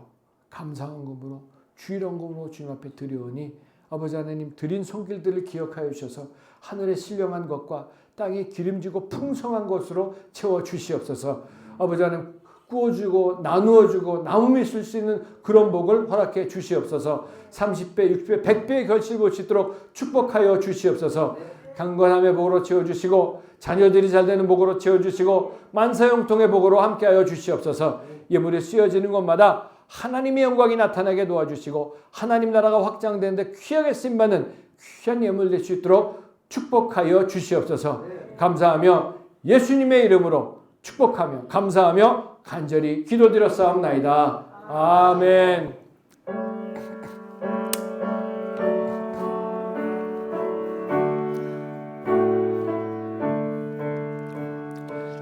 Speaker 1: 감사헌금으로 주일헌금으로 주님 앞에 드려오니 아버지 하나님 드린 손길들을 기억하여 주셔서 하늘에 신령한 것과 땅이 기름지고 풍성한 것으로 채워 주시옵소서. 아버지 하나님 구워주고 나누어주고 나눔이 있을 수 있는 그런 복을 허락해 주시옵소서. 30배, 60배, 100배의 결실 볼 수 있도록 축복하여 주시옵소서. 강건함의 복으로 채워주시고 자녀들이 잘되는 복으로 채워주시고 만사형통의 복으로 함께하여 주시옵소서. 예물이 쓰여지는 곳마다 하나님의 영광이 나타나게 도와주시고 하나님 나라가 확장되는데 귀하게 쓰임받는 귀한 예물 될 수 있도록 축복하여 주시옵소서. 감사하며 예수님의 이름으로 축복하며 감사하며 간절히 기도드렸사옵나이다. 아멘.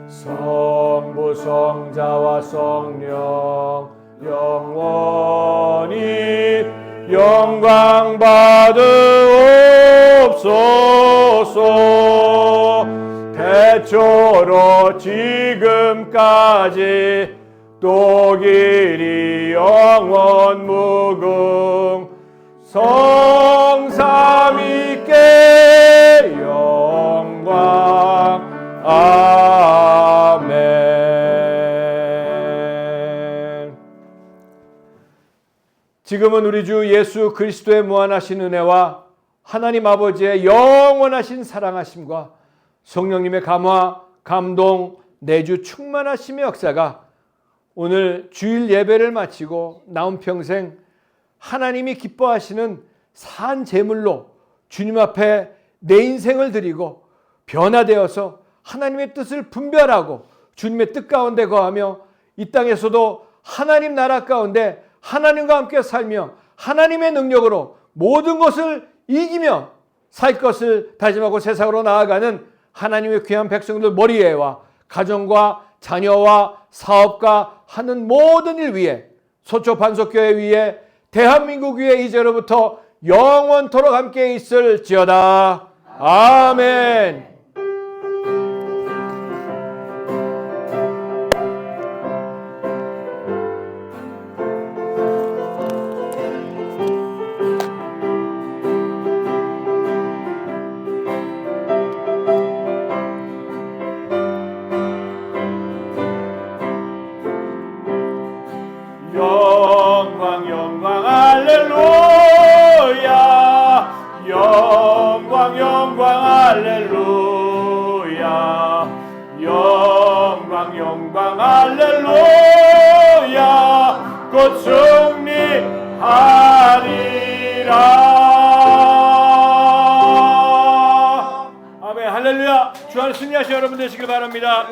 Speaker 1: 성부 성자와 성령 영원히 영광 받으옵소서. 태초로 지금까지 또 길이 영원 무궁 성삼위께 영광. 아멘. 지금은 우리 주 예수 그리스도의 무한하신 은혜와 하나님 아버지의 영원하신 사랑하심과 성령님의 감화, 감동, 내주 충만하심의 역사가 오늘 주일 예배를 마치고 나온 평생 하나님이 기뻐하시는 산 제물로 주님 앞에 내 인생을 드리고 변화되어서 하나님의 뜻을 분별하고 주님의 뜻 가운데 거하며 이 땅에서도 하나님 나라 가운데 하나님과 함께 살며 하나님의 능력으로 모든 것을 이기며 살 것을 다짐하고 세상으로 나아가는 하나님의 귀한 백성들 머리에와 가정과 자녀와 사업과 하는 모든 일 위에 소초 반석교회 위에 대한민국 위에 이제로부터 영원토록 함께 있을지어다. 아멘. 영광 할렐루야. 영광 할렐루야. 영광 할렐루야. 곧 승리하리라. 아멘. 할렐루야. 주 안에 승리하신 여러분 되시길 바랍니다.